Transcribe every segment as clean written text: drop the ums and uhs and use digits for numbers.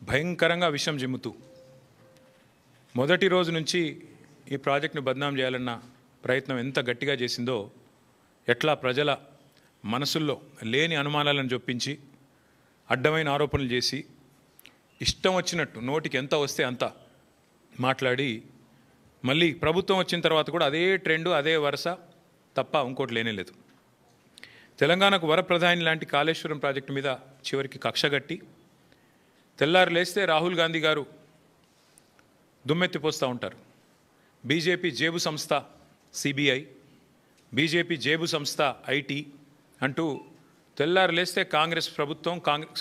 భయంకరంగా విషం జిమ్ముతూ మొదటి రోజు నుంచి ఈ ప్రాజెక్టును బద్నాం చేయాలన్న ప్రయత్నం ఎంత గట్టిగా చేసిందో, ఎట్లా ప్రజల మనసుల్లో లేని అనుమానాలను చొప్పించి అడ్డమైన ఆరోపణలు చేసి ఇష్టం వచ్చినట్టు నోటికి ఎంత వస్తే అంత మాట్లాడి మళ్ళీ ప్రభుత్వం వచ్చిన తర్వాత కూడా అదే ట్రెండు, అదే వరుస తప్ప ఇంకోటి లేనేలేదు. తెలంగాణకు వరప్రధాని లాంటి కాళేశ్వరం ప్రాజెక్టు మీద చివరికి కక్షగట్టి తెల్లారు లేస్తే రాహుల్ గాంధీ గారు దుమ్మెత్తిపోస్తూ ఉంటారు. బీజేపీ జేబు సంస్థ సిబిఐ, బీజేపీ జేబు సంస్థ ఐటీ అంటూ తెల్లారు లేస్తే కాంగ్రెస్ ప్రభుత్వం,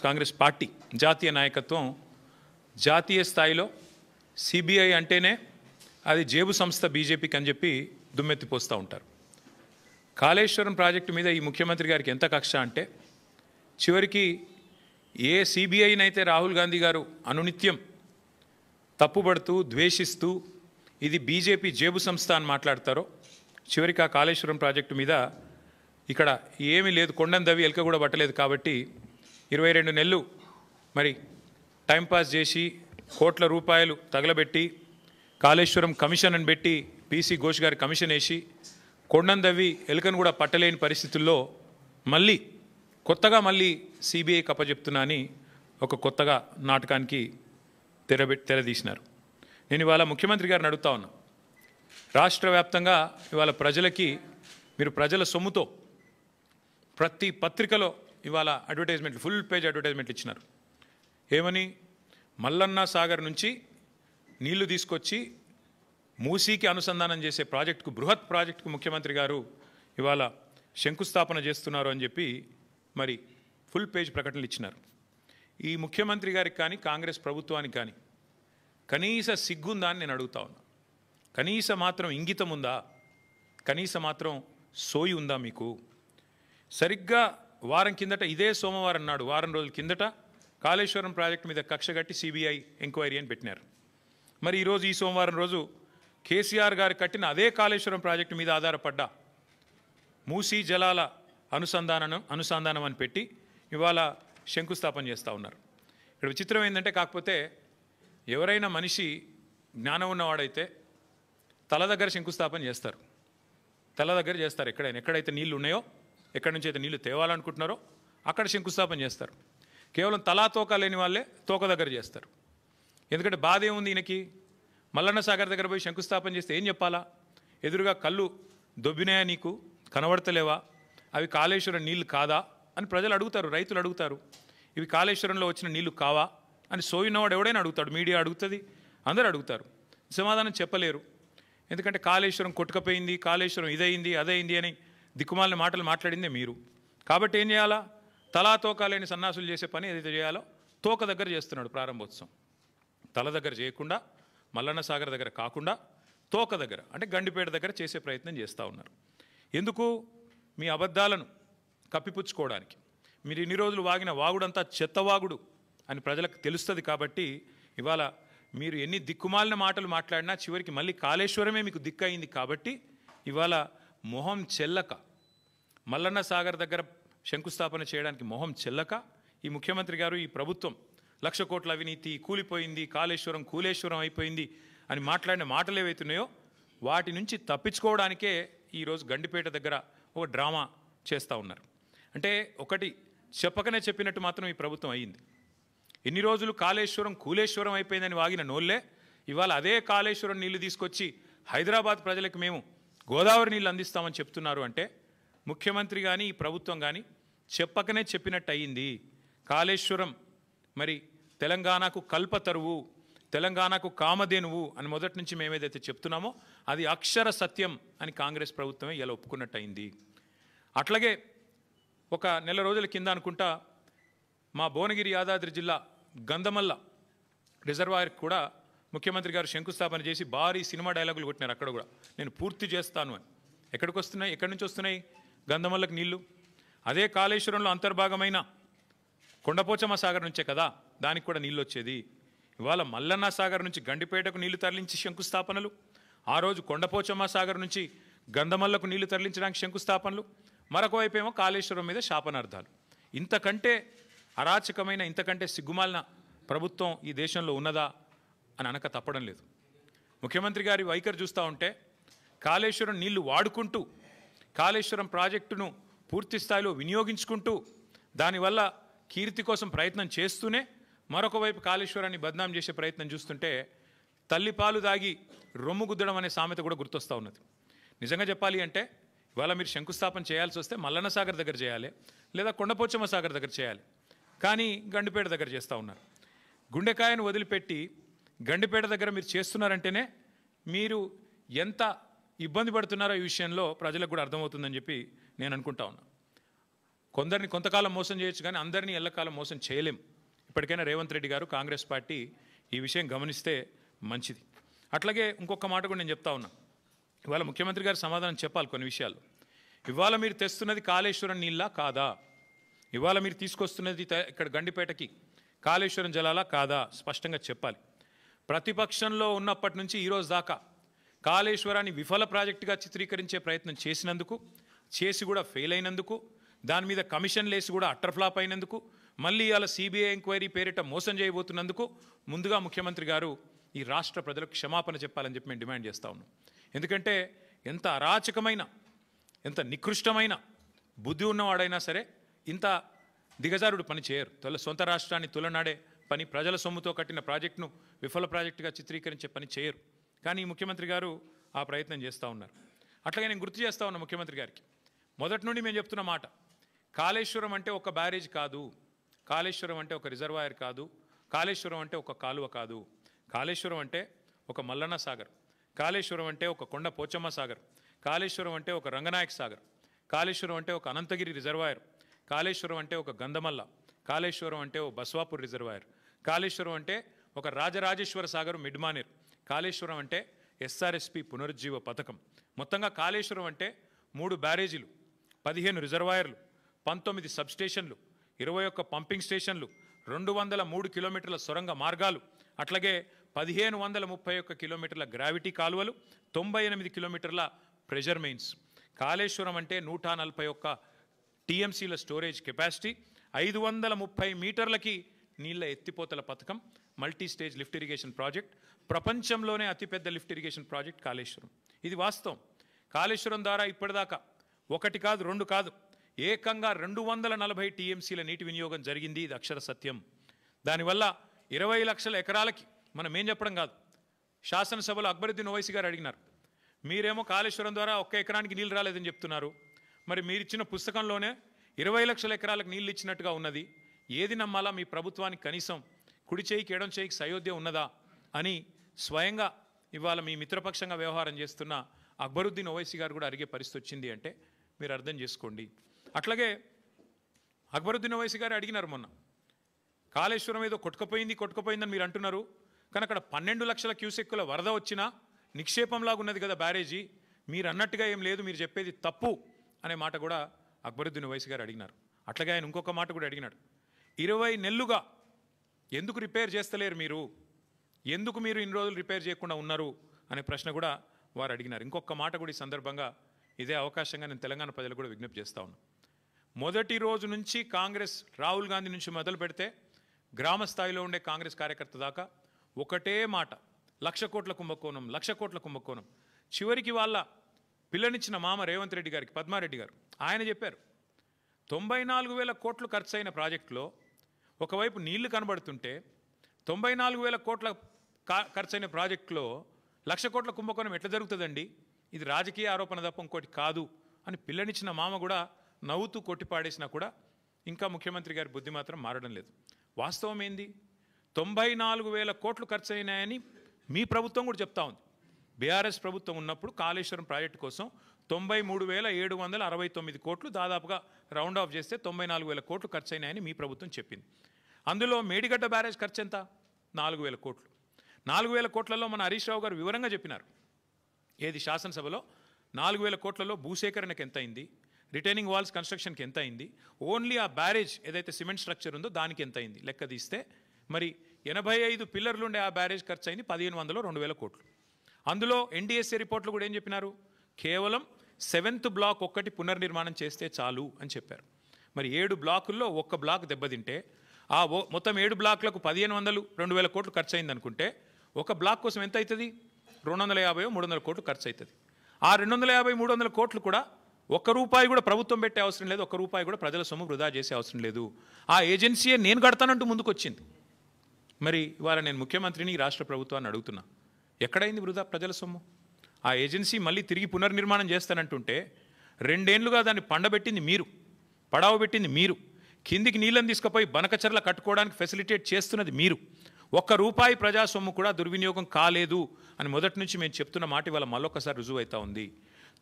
కాంగ్రెస్ పార్టీ జాతీయ నాయకత్వం జాతీయ స్థాయిలో సిబిఐ అంటేనే అది జేబు సంస్థ బీజేపీకి అని చెప్పి దుమ్మెత్తిపోస్తూ ఉంటారు. కాళేశ్వరం ప్రాజెక్టు మీద ఈ ముఖ్యమంత్రి గారికి ఎంత కక్ష అంటే, చివరికి ఏ సిబిఐనైతే రాహుల్ గాంధీ గారు అనునిత్యం తప్పుపడుతూ ద్వేషిస్తూ ఇది బీజేపీ జేబు సంస్థ అని మాట్లాడతారో, చివరికి ఆ కాళేశ్వరం ప్రాజెక్టు మీద ఇక్కడ ఏమీ లేదు, కొండను దవి ఎలక కూడా పట్టలేదు కాబట్టి 22 నెలలు మరి టైంపాస్ చేసి కోట్ల రూపాయలు తగలబెట్టి కాళేశ్వరం కమిషన్ అని పెట్టి పీసీ ఘోష్ గారి కమిషన్ వేసి కొండను దవ్వి ఎలుకను కూడా పట్టలేని పరిస్థితుల్లో మళ్ళీ కొత్తగా సిబిఐ కప్పచెప్తున్నా అని ఒక కొత్తగా నాటకానికి తెరదీసినారు. నేను ఇవాళ ముఖ్యమంత్రి గారిని అడుగుతా ఉన్నా, రాష్ట్ర వ్యాప్తంగా ఇవాళ ప్రజలకి మీరు ప్రజల సొమ్ముతో ప్రతి పత్రికలో ఇవాళ అడ్వర్టైజ్మెంట్లు, ఫుల్ పేజ్ అడ్వర్టైజ్మెంట్లు ఇచ్చినారు. ఏమని? మల్లన్న సాగర్ నుంచి నీళ్లు తీసుకొచ్చి మూసీకి అనుసంధానం చేసే ప్రాజెక్టుకు, బృహత్ ప్రాజెక్టుకు ముఖ్యమంత్రి గారు ఇవాళ శంకుస్థాపన చేస్తున్నారు అని చెప్పి మరి ఫుల్ పేజ్ ప్రకటనలు ఇచ్చినారు. ఈ ముఖ్యమంత్రి గారికి కానీ కాంగ్రెస్ ప్రభుత్వానికి కానీ కనీస సిగ్గుందా అని నేను అడుగుతా ఉన్నా. కనీస మాత్రం ఇంగితం ఉందా? కనీస మాత్రం సోయి ఉందా మీకు? సరిగ్గా వారం కిందట, ఇదే సోమవారం నాడు, వారం రోజుల కిందట కాళేశ్వరం ప్రాజెక్టు మీద కక్షగట్టి సిబిఐ ఎంక్వైరీ అని పెట్టినారు. మరి ఈరోజు ఈ సోమవారం రోజు కేసీఆర్ గారు కట్టిన అదే కాళేశ్వరం ప్రాజెక్టు మీద ఆధారపడ్డ మూసీ జలాల అనుసంధానం అని పెట్టి ఇవాళ శంకుస్థాపన చేస్తూ ఉన్నారు. ఇక్కడ విచిత్రం ఏంటంటే, కాకపోతే ఎవరైనా మనిషి జ్ఞానం ఉన్నవాడైతే తల దగ్గర శంకుస్థాపన చేస్తారు, తల దగ్గర చేస్తారు. ఎక్కడైతే నీళ్లు ఉన్నాయో, ఎక్కడి నుంచి అయితే నీళ్లు తేవాలనుకుంటున్నారో అక్కడ శంకుస్థాపన చేస్తారు. కేవలం తలా తోక లేని వాళ్ళే తోక దగ్గర చేస్తారు. ఎందుకంటే బాధ ఏముంది ఈయనకి? మల్లన్న సాగర్ దగ్గర పోయి శంకుస్థాపన చేస్తే ఏం చెప్పాలా? ఎదురుగా కళ్ళు దొబ్బినాయా, నీకు కనబడతలేవా, అవి కాళేశ్వరం నీళ్లు కాదా అని ప్రజలు అడుగుతారు, రైతులు అడుగుతారు. ఇవి కాళేశ్వరంలో వచ్చిన నీళ్లు కావా అని సోయినవాడు ఎవడైనా అడుగుతాడు, మీడియా అడుగుతుంది, అందరూ అడుగుతారు. సమాధానం చెప్పలేరు. ఎందుకంటే కాళేశ్వరం కొట్టుకపోయింది, కాళేశ్వరం ఇదయింది అదయింది అని దిక్కుమాలిన మాటలు మాట్లాడిందే మీరు. కాబట్టి ఏం చేయాలా? తలా తోక లేని సన్నాసులు చేసే పని ఏదైతే చేయాలో తోక దగ్గర చేస్తున్నాడు ప్రారంభోత్సవం. తల దగ్గర చేయకుండా, మల్లన్న సాగర్ దగ్గర కాకుండా తోక దగ్గర అంటే గండిపేట దగ్గర చేసే ప్రయత్నం చేస్తూ ఉన్నారు. ఎందుకు? మీ అబద్ధాలను కప్పిపుచ్చుకోవడానికి. మీరు ఇన్ని రోజులు వాగిన వాగుడంతా చెత్తవాగుడు అని ప్రజలకు తెలుస్తుంది. కాబట్టి ఇవాళ మీరు ఎన్ని దిక్కుమాలిన మాటలు మాట్లాడినా చివరికి మళ్ళీ కాళేశ్వరమే మీకు దిక్కయింది. కాబట్టి ఇవాళ మొహం చెల్లక, మల్లన్న సాగర్ దగ్గర శంకుస్థాపన చేయడానికి మొహం చెల్లక ఈ ముఖ్యమంత్రి గారు, ఈ ప్రభుత్వం 1,00,000 కోట్ల అవినీతి, కూలిపోయింది, కాళేశ్వరం కూలేశ్వరం అయిపోయింది అని మాట్లాడిన మాటలు ఏవైతున్నాయో వాటి నుంచి తప్పించుకోవడానికే ఈరోజు గండిపేట దగ్గర ఒక డ్రామా చేస్తూ ఉన్నారు. అంటే ఒకటి చెప్పకనే చెప్పినట్టు మాత్రం ఈ ప్రభుత్వం అయ్యింది. ఎన్ని రోజులు కాళేశ్వరం కూలేశ్వరం అయిపోయిందని వాగిన నోళ్ళే ఇవాళ అదే కాళేశ్వరం నీళ్లు తీసుకొచ్చి హైదరాబాద్ ప్రజలకు మేము గోదావరి నీళ్ళు అందిస్తామని చెప్తున్నారు. అంటే ముఖ్యమంత్రి కానీ ఈ ప్రభుత్వం కానీ చెప్పకనే చెప్పినట్టు అయ్యింది. కాళేశ్వరం మరి తెలంగాణకు కల్పతరువు, తెలంగాణకు కామధేనువు అని మొదటి నుంచి మేమేదైతే చెప్తున్నామో అది అక్షర సత్యం అని కాంగ్రెస్ ప్రభుత్వమే ఇలా ఒప్పుకున్నట్టు అయింది. అట్లాగే ఒక నెల రోజుల కింద అనుకుంటా మా భువనగిరి యాదాద్రి జిల్లా గంధమల్ల రిజర్వాయర్కి కూడా ముఖ్యమంత్రి గారు శంకుస్థాపన చేసి భారీ సినిమా డైలాగులు కొట్టినారు. అక్కడ కూడా నేను పూర్తి చేస్తాను అని. ఎక్కడికి వస్తున్నాయి? ఎక్కడి నుంచి వస్తున్నాయి గంధమల్లకి నీళ్లు? అదే కాళేశ్వరంలో అంతర్భాగమైన కొండపోచమ్మ సాగర్ నుంచే కదా దానికి కూడా నీళ్ళు వచ్చేది. ఇవాళ మల్లన్న సాగర్ నుంచి గండిపేటకు నీళ్లు తరలించి శంకుస్థాపనలు, ఆ రోజు కొండపోచమ్మ సాగర్ నుంచి గంధమల్లకు నీళ్లు తరలించడానికి శంకుస్థాపనలు, మరొక వైపేమో కాళేశ్వరం మీద శాపనార్థాలు. ఇంతకంటే అరాచకమైన, ఇంతకంటే సిగ్గుమాలిన ప్రభుత్వం ఈ దేశంలో ఉన్నదా అని అనక తప్పడం లేదు. ముఖ్యమంత్రి గారి వైఖరి చూస్తూ ఉంటే కాళేశ్వరం నీళ్లు వాడుకుంటూ కాళేశ్వరం ప్రాజెక్టును పూర్తి స్థాయిలో వినియోగించుకుంటూ దానివల్ల కీర్తి కోసం ప్రయత్నం చేస్తూనే మరొక వైపు కాళేశ్వరాన్ని బద్నాం చేసే ప్రయత్నం చూస్తుంటే తల్లిపాలు దాగి రొమ్ము గుద్దడం అనే సామెత కూడా గుర్తొస్తూ ఉన్నది. నిజంగా చెప్పాలి అంటే ఇవాళ మీరు శంకుస్థాపన చేయాల్సి వస్తే మల్లన్న సాగర్ దగ్గర చేయాలి, లేదా కొండపోచమ్మ సాగర్ దగ్గర చేయాలి. కానీ గండిపేట దగ్గర చేస్తూ ఉన్నారు. గుండెకాయను వదిలిపెట్టి గండిపేట దగ్గర మీరు చేస్తున్నారంటేనే మీరు ఎంత ఇబ్బంది పడుతున్నారో ఈ విషయంలో ప్రజలకు కూడా అర్థమవుతుందని చెప్పి నేను అనుకుంటా ఉన్నా. కొందరిని కొంతకాలం మోసం చేయొచ్చు, కానీ అందరినీ ఎల్లకాలం మోసం చేయలేం. ఇప్పటికైనా రేవంత్ రెడ్డి గారు, కాంగ్రెస్ పార్టీ ఈ విషయం గమనిస్తే మంచిది. అట్లాగే ఇంకొక మాట కూడా నేను చెప్తా ఉన్నా. ఇవాళ ముఖ్యమంత్రి గారు సమాధానం చెప్పాలి కొన్ని విషయాలు. ఇవాళ మీరు తెస్తున్నది కాళేశ్వరం నీళ్ళ కాదా? ఇవాళ మీరు తీసుకొస్తున్నది ఇక్కడ గండిపేటకి కాళేశ్వరం జలాలా కాదా? స్పష్టంగా చెప్పాలి. ప్రతిపక్షంలో ఉన్నప్పటి నుంచి ఈరోజు దాకా కాళేశ్వరాన్ని విఫల ప్రాజెక్టుగా చిత్రీకరించే ప్రయత్నం చేసినందుకు, చేసి కూడా ఫెయిల్ అయినందుకు, దాని మీద కమిషన్లు వేసి కూడా అట్టర్ ఫ్లాప్ అయినందుకు, మళ్ళీ ఇవాళ సిబిఐ ఎంక్వైరీ పేరిట మోసం చేయబోతున్నందుకు ముందుగా ముఖ్యమంత్రి గారు ఈ రాష్ట్ర ప్రజలకు క్షమాపణ చెప్పాలని చెప్పి మేము డిమాండ్ చేస్తూ ఉన్నాం. ఎందుకంటే ఎంత అరాచకమైన, ఎంత నికృష్టమైన బుద్ధి ఉన్నవాడైనా సరే ఇంత దిగజారుడు పని చేయరు. సొంత రాష్ట్రాన్ని తులనాడే పని, ప్రజల సొమ్ముతో కట్టిన ప్రాజెక్టును విఫల ప్రాజెక్టుగా చిత్రీకరించే పని చేయరు. కానీ ముఖ్యమంత్రి గారు ఆ ప్రయత్నం చేస్తూ ఉన్నారు. అట్లాగే నేను గుర్తు చేస్తూ ఉన్నా ముఖ్యమంత్రి గారికి, మొదటి నుండి మేము చెప్తున్న మాట, కాళేశ్వరం అంటే ఒక బ్యారేజ్ కాదు, కాళేశ్వరం అంటే ఒక రిజర్వాయర్ కాదు, కాళేశ్వరం అంటే ఒక కాలువ కాదు, కాళేశ్వరం అంటే ఒక మల్లన్న సాగర్, కాళేశ్వరం అంటే ఒక కొండ పోచమ్మ సాగర్, కాళేశ్వరం అంటే ఒక రంగనాయక్ సాగర్, కాళేశ్వరం అంటే ఒక అనంతగిరి రిజర్వాయర్, కాళేశ్వరం అంటే ఒక గంధమల్ల, కాళేశ్వరం అంటే ఒక బస్వాపూర్ రిజర్వాయర్, కాళేశ్వరం అంటే ఒక రాజరాజేశ్వర సాగర్ మిడ్మానేర్, కాళేశ్వరం అంటే ఎస్ఆర్ఎస్పి పునరుజ్జీవ పథకం. మొత్తంగా కాళేశ్వరం అంటే 3 బ్యారేజీలు, 15 రిజర్వాయర్లు, 19 సబ్స్టేషన్లు, 21 పంపింగ్ స్టేషన్లు, 203 కిలోమీటర్ల సొరంగ మార్గాలు, అట్లాగే 1531 కిలోమీటర్ల గ్రావిటీ కాలువలు, 98 కిలోమీటర్ల ప్రెషర్ మెయిన్స్. కాళేశ్వరం అంటే 141 టీఎంసీల స్టోరేజ్ కెపాసిటీ, 530 మీటర్లకి నీళ్ల ఎత్తిపోతల పథకం, multi stage lift irrigation project, ప్రపంచంలోనే అతిపెద్ద లిఫ్ట్ ఇరిగేషన్ ప్రాజెక్ట్ కాళేశ్వరం. ఇది వాస్తవం. కాళేశ్వరం ద్వారా ఇప్పటిదాకా 1 కాదు 2 కాదు, ఏకంగా 240 టీఎంసీల నీటి వినియోగం జరిగింది. ఇది అక్షర సత్యం. దానివల్ల 20 లక్షల ఎకరాలకి, మనం ఏం చెప్పడం కాదు, శాసనసభలో అక్బరుద్దీన్ ఓవైసీ గారు అడిగినారు, మీరేమో కాళేశ్వరం ద్వారా 1 ఎకరానికి నీళ్ళు రాలేదని చెప్తున్నారు, మరి మీరు ఇచ్చిన పుస్తకంలోనే 20 లక్షల ఎకరాలకు నీళ్ళు ఇచ్చినట్టుగా ఉన్నది, ఏది నమ్మాలా? మీ ప్రభుత్వానికి కనీసం కుడి చేయికి ఎడం చేయికి సయోధ్య ఉన్నదా అని స్వయంగా ఇవాళ మీ మిత్రపక్షంగా వ్యవహారం చేస్తున్న అక్బరుద్దీన్ ఓవైసీ గారు కూడా అడిగే పరిస్థితి వచ్చింది అంటే మీరు అర్థం చేసుకోండి. అట్లాగే అక్బరుద్దీన్ ఓవైసీ గారు అడిగినారు మొన్న, కాళేశ్వరం ఏదో కొట్టుకుపోయిందని మీరు అంటున్నారు, కానీ అక్కడ 12 లక్షల క్యూసెక్కుల వరద వచ్చినా నిక్షేపంలాగా ఉన్నది కదా బ్యారేజీ, మీరు అన్నట్టుగా ఏం లేదు, మీరు చెప్పేది తప్పు అనే మాట కూడా అక్బరుద్దీన్ ఓవైసీ గారు అడిగినారు. అట్లాగే ఆయన ఇంకొక మాట కూడా అడిగినాడు, 20 నెలలుగా ఎందుకు రిపేర్ చేస్తలేరు మీరు, ఎందుకు మీరు ఇన్ని రోజులు రిపేర్ చేయకుండా ఉన్నారు అనే ప్రశ్న కూడా వారు అడిగినారు. ఇంకొక మాట కూడా ఈ సందర్భంగా ఇదే అవకాశంగా నేను తెలంగాణ ప్రజలు కూడా విజ్ఞప్తి చేస్తా ఉన్నాను. మొదటి రోజు నుంచి కాంగ్రెస్, రాహుల్ గాంధీ నుంచి మొదలు పెడితే గ్రామ స్థాయిలో ఉండే కాంగ్రెస్ కార్యకర్త దాకా ఒకటే మాట, 1,00,000 కోట్ల కుంభకోణం, 1,00,000 కోట్ల కుంభకోణం. చివరికి వాళ్ళ పిల్లనిచ్చిన మామ రేవంత్ రెడ్డి గారికి, పద్మారెడ్డి గారు, ఆయన చెప్పారు 94,000 కోట్లు ఖర్చు అయిన ప్రాజెక్టులో ఒకవైపు నీళ్లు కనబడుతుంటే 94,000 కోట్ల ఖర్చైన ప్రాజెక్టులో 1,00,000 కోట్ల కుంభకోణం ఎట్లా జరుగుతుందండి, ఇది రాజకీయ ఆరోపణ తప్ప ఇంకోటి కాదు అని పిల్లనిచ్చిన మామ కూడా నవ్వుతూ కొట్టిపాడేసినా కూడా ఇంకా ముఖ్యమంత్రి గారి బుద్ధి మాత్రం మారడం లేదు. వాస్తవం ఏంది, 94,000 కోట్లు ఖర్చు అయినాయని మీ ప్రభుత్వం కూడా చెప్తా ఉంది. బీఆర్ఎస్ ప్రభుత్వం ఉన్నప్పుడు కాళేశ్వరం ప్రాజెక్టు కోసం 93,769 కోట్లు, దాదాపుగా రౌండ్ ఆఫ్ చేస్తే 94,000 కోట్లు ఖర్చు అయినాయని మీ ప్రభుత్వం చెప్పింది. అందులో మేడిగడ్డ బ్యారేజ్ ఖర్చు ఎంత, 4,000 కోట్లు. 4,000 కోట్లలో మన హరీష్ రావు గారు వివరంగా చెప్పినారు, ఏది శాసనసభలో 4,000 కోట్లలో భూసేకరణకు ఎంత అయింది, రిటైనింగ్ వాల్స్ కన్స్ట్రక్షన్కి ఎంత అయింది, ఓన్లీ ఆ బ్యారేజ్ ఏదైతే సిమెంట్ స్ట్రక్చర్ ఉందో దానికి ఎంత అయింది లెక్క తీస్తే మరి 85 పిల్లర్లు ఉండే ఆ బ్యారేజ్ ఖర్చు అయింది 1,500 2,000 కోట్లు. అందులో ఎన్డీఎస్ఏ రిపోర్ట్లు కూడా ఏం చెప్పినారు, కేవలం 7th బ్లాక్ ఒక్కటి పునర్నిర్మాణం చేస్తే చాలు అని చెప్పారు. మరి 7 బ్లాకుల్లో 1 బ్లాక్ దెబ్బతింటే మొత్తం 7 బ్లాక్లకు 1500 2000 కోట్లు ఖర్చు అయింది అనుకుంటే ఒక బ్లాక్ కోసం ఎంత అవుతుంది? 250 300 కోట్లు ఖర్చు అవుతుంది. ఆ 250 300 కోట్లు కూడా ఒక్క రూపాయి కూడా ప్రభుత్వం పెట్టే అవసరం లేదు, ఒక్క రూపాయి కూడా ప్రజల సొమ్ము వృధా చేసే అవసరం లేదు. ఆ ఏజెన్సీయే నేను కడతానంటూ ముందుకు వచ్చింది. మరి ఇవాళ నేను ముఖ్యమంత్రిని రాష్ట్ర ప్రభుత్వాన్ని అడుగుతున్నా, ఎక్కడైంది వృధా ప్రజల సొమ్ము? ఆ ఏజెన్సీ మళ్ళీ తిరిగి పునర్నిర్మాణం చేస్తానంటుంటే 2 ఏళ్లుగా దాన్ని పండబెట్టింది మీరు, పడావ పెట్టింది మీరు, కిందికి నీళ్ళని తీసుకుపోయి బనకచర్ల కట్టుకోవడానికి ఫెసిలిటేట్ చేస్తున్నది మీరు. ఒక్క రూపాయి ప్రజా సొమ్ము కూడా దుర్వినియోగం కాలేదు అని మొదటి నుంచి మేము చెప్తున్న మాట ఇవాళ మళ్ళొక్కసారి రుజువు అవుతా ఉంది.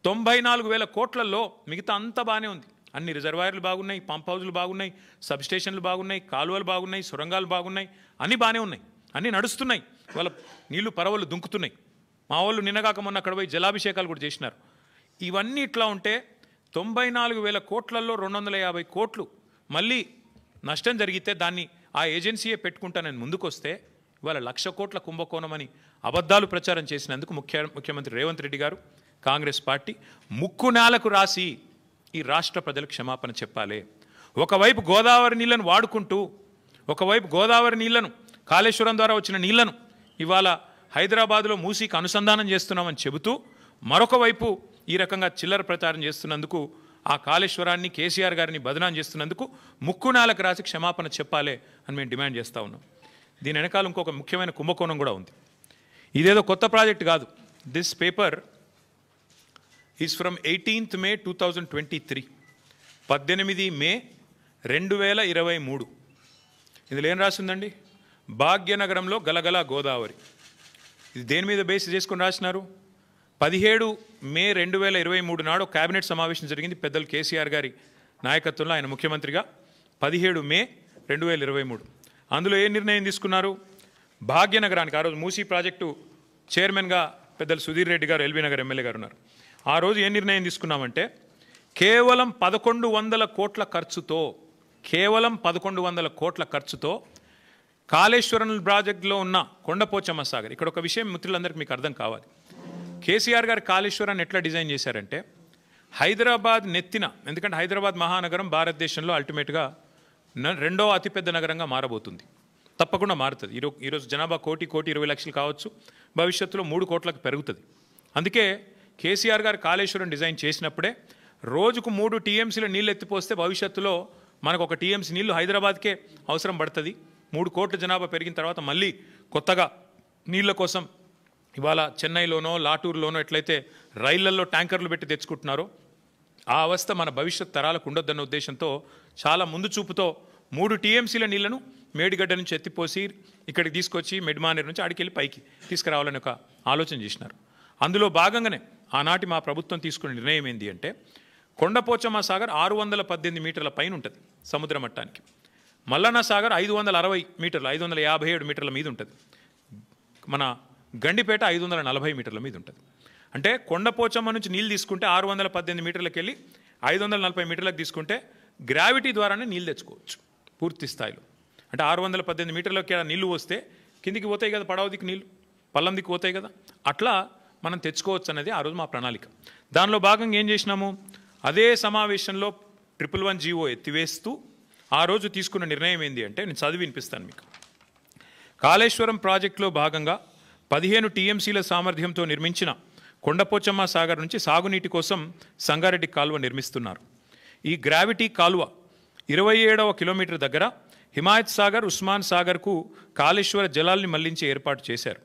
94,000 కోట్లలో మిగతా అంతా బాగానే ఉంది. అన్ని రిజర్వాయర్లు బాగున్నాయి, పంప్ హౌజులు బాగున్నాయి, సబ్ స్టేషన్లు బాగున్నాయి, కాలువలు బాగున్నాయి, సొరంగాలు బాగున్నాయి, అన్నీ బాగానే ఉన్నాయి, అన్నీ నడుస్తున్నాయి. వాళ్ళ నీళ్లు పరవలు దుంకుతున్నాయి. మా వాళ్ళు నిన్నగాక మొన్న అక్కడ పోయి జలాభిషేకాలు కూడా చేసినారు. ఇవన్నీ ఇట్లా ఉంటే 94,000 కోట్లలో 250 కోట్లు మళ్ళీ నష్టం జరిగితే దాన్ని ఆ ఏజెన్సీయే పెట్టుకుంటానని ముందుకొస్తే ఇవాళ 1,00,000 కోట్ల కుంభకోణం అని అబద్ధాలు ప్రచారం చేసినందుకు ముఖ్యమంత్రి రేవంత్ రెడ్డి గారు, కాంగ్రెస్ పార్టీ ముక్కు నేలకు రాసి ఈ రాష్ట్ర ప్రజలకు క్షమాపణ చెప్పాలి. ఒకవైపు గోదావరి నీళ్లను వాడుకుంటూ, ఒకవైపు గోదావరి నీళ్లను కాళేశ్వరం ద్వారా వచ్చిన నీళ్లను ఇవాళ హైదరాబాద్లో మూసీకి అనుసంధానం చేస్తున్నామని చెబుతూ మరొక వైపు ఈ రకంగా చిల్లర ప్రచారం చేస్తున్నందుకు, ఆ కాళేశ్వరాన్ని కేసీఆర్ గారిని బదనాం చేస్తున్నందుకు ముక్కు నేలకు రాసి క్షమాపణ చెప్పాలి అని మేము డిమాండ్ చేస్తూ ఉన్నాం. దీని వెనకాల ఇంకొక ముఖ్యమైన కుంభకోణం కూడా ఉంది. ఇదేదో కొత్త ప్రాజెక్ట్ కాదు. This paper is from 18th May 2023, 18 మే 2023. ఇందులో ఏం రాసిందండి? భాగ్యనగరంలో గలగల గోదావరి. ఇది దేని మీద బేస్ చేసుకొని రాసినారు? 17 మే 2023 నాడు కేబినెట్ సమావేశం జరిగింది పెద్దలు కేసీఆర్ గారి నాయకత్వంలో, ఆయన ముఖ్యమంత్రిగా. 17 మే 2023 అందులో ఏ నిర్ణయం తీసుకున్నారు? భాగ్యనగరానికి ఆ రోజు మూసీ ప్రాజెక్టు చైర్మన్గా పెద్దలు సుధీర్ రెడ్డి గారు, ఎల్బీ నగర్ ఎమ్మెల్యే గారు ఉన్నారు. ఆ రోజు ఏ నిర్ణయం తీసుకున్నామంటే కేవలం 1100 కోట్ల ఖర్చుతో, కేవలం 1100 కోట్ల ఖర్చుతో కాళేశ్వరం ప్రాజెక్టులో ఉన్న కొండపోచమ్మ సాగర్. ఇక్కడ ఒక విషయం మిత్రులందరికీ మీకు అర్థం కావాలి. కేసీఆర్ గారు కాళేశ్వరాన్ని ఎట్లా డిజైన్ చేశారంటే హైదరాబాద్ నెత్తిన, ఎందుకంటే హైదరాబాద్ మహానగరం భారతదేశంలో అల్టిమేట్గా 2వ అతిపెద్ద నగరంగా మారబోతుంది, తప్పకుండా మారుతుంది. ఈరోజు జనాభా 1,20 లక్షలు కావచ్చు, భవిష్యత్తులో 3 కోట్లకు పెరుగుతుంది. అందుకే కేసీఆర్ గారు కాళేశ్వరం డిజైన్ చేసినప్పుడే రోజుకు 3 TMCల నీళ్ళు ఎత్తిపోస్తే భవిష్యత్తులో మనకు 1 TMC నీళ్లు హైదరాబాద్కే అవసరం పడుతుంది. 3 కోట్ల జనాభా పెరిగిన తర్వాత మళ్ళీ కొత్తగా నీళ్ల కోసం ఇవాళ చెన్నైలోనో లాటూరులోనో ఎట్లయితే రైళ్లలో ట్యాంకర్లు పెట్టి తెచ్చుకుంటున్నారో ఆ అవస్థ మన భవిష్యత్ తరాలకు ఉండొద్దన్న ఉద్దేశంతో చాలా ముందు చూపుతో 3 TMCల నీళ్లను మేడిగడ్డ నుంచి ఎత్తిపోసి ఇక్కడికి తీసుకొచ్చి మెడ్మానేర్ నుంచి ఆడికెళ్ళి పైకి తీసుకురావాలని ఒక ఆలోచన చేసినారు. అందులో భాగంగానే ఆనాటి మా ప్రభుత్వం తీసుకున్న నిర్ణయం ఏంటి అంటే కొండపోచమ్మ సాగర్ 618 మీటర్ల పైన ఉంటుంది సముద్ర మట్టానికి. మల్లన్న సాగర్ 560 మీటర్లు, 557 మీటర్ల మీద ఉంటుంది. మన గండిపేట 540 మీటర్ల మీద ఉంటుంది. అంటే కొండపోచమ్మ నుంచి నీళ్ళు తీసుకుంటే 618 మీటర్లకు వెళ్ళి 540 మీటర్లకు తీసుకుంటే గ్రావిటీ ద్వారానే నీళ్ళు తెచ్చుకోవచ్చు పూర్తి స్థాయిలో. అంటే 618 మీటర్లకి నీళ్లు వస్తే కిందికి పోతాయి కదా, పడవ దిక్కు నీళ్ళు పల్లం దిక్కు పోతాయి కదా, అట్లా మనం తెచ్చుకోవచ్చు అనేది ఆ రోజు మా ప్రణాళిక. దానిలో భాగంగా ఏం చేసినాము, అదే సమావేశంలో 111 జీవో ఎత్తివేస్తూ ఆ రోజు తీసుకున్న నిర్ణయం ఏంటి అంటే నేను చదివి వినిపిస్తాను మీకు. కాళేశ్వరం ప్రాజెక్టులో భాగంగా 15 TMCల సామర్థ్యంతో నిర్మించిన కొండపోచమ్మ సాగర్ నుంచి సాగునీటి కోసం సంగారెడ్డి కాలువ నిర్మిస్తున్నారు. ఈ గ్రావిటీ కాలువ 27వ కిలోమీటర్ దగ్గర హిమాయత్ సాగర్, ఉస్మాన్ సాగర్కు కాళేశ్వర జలాల్ని మళ్లించి ఏర్పాటు చేశారు.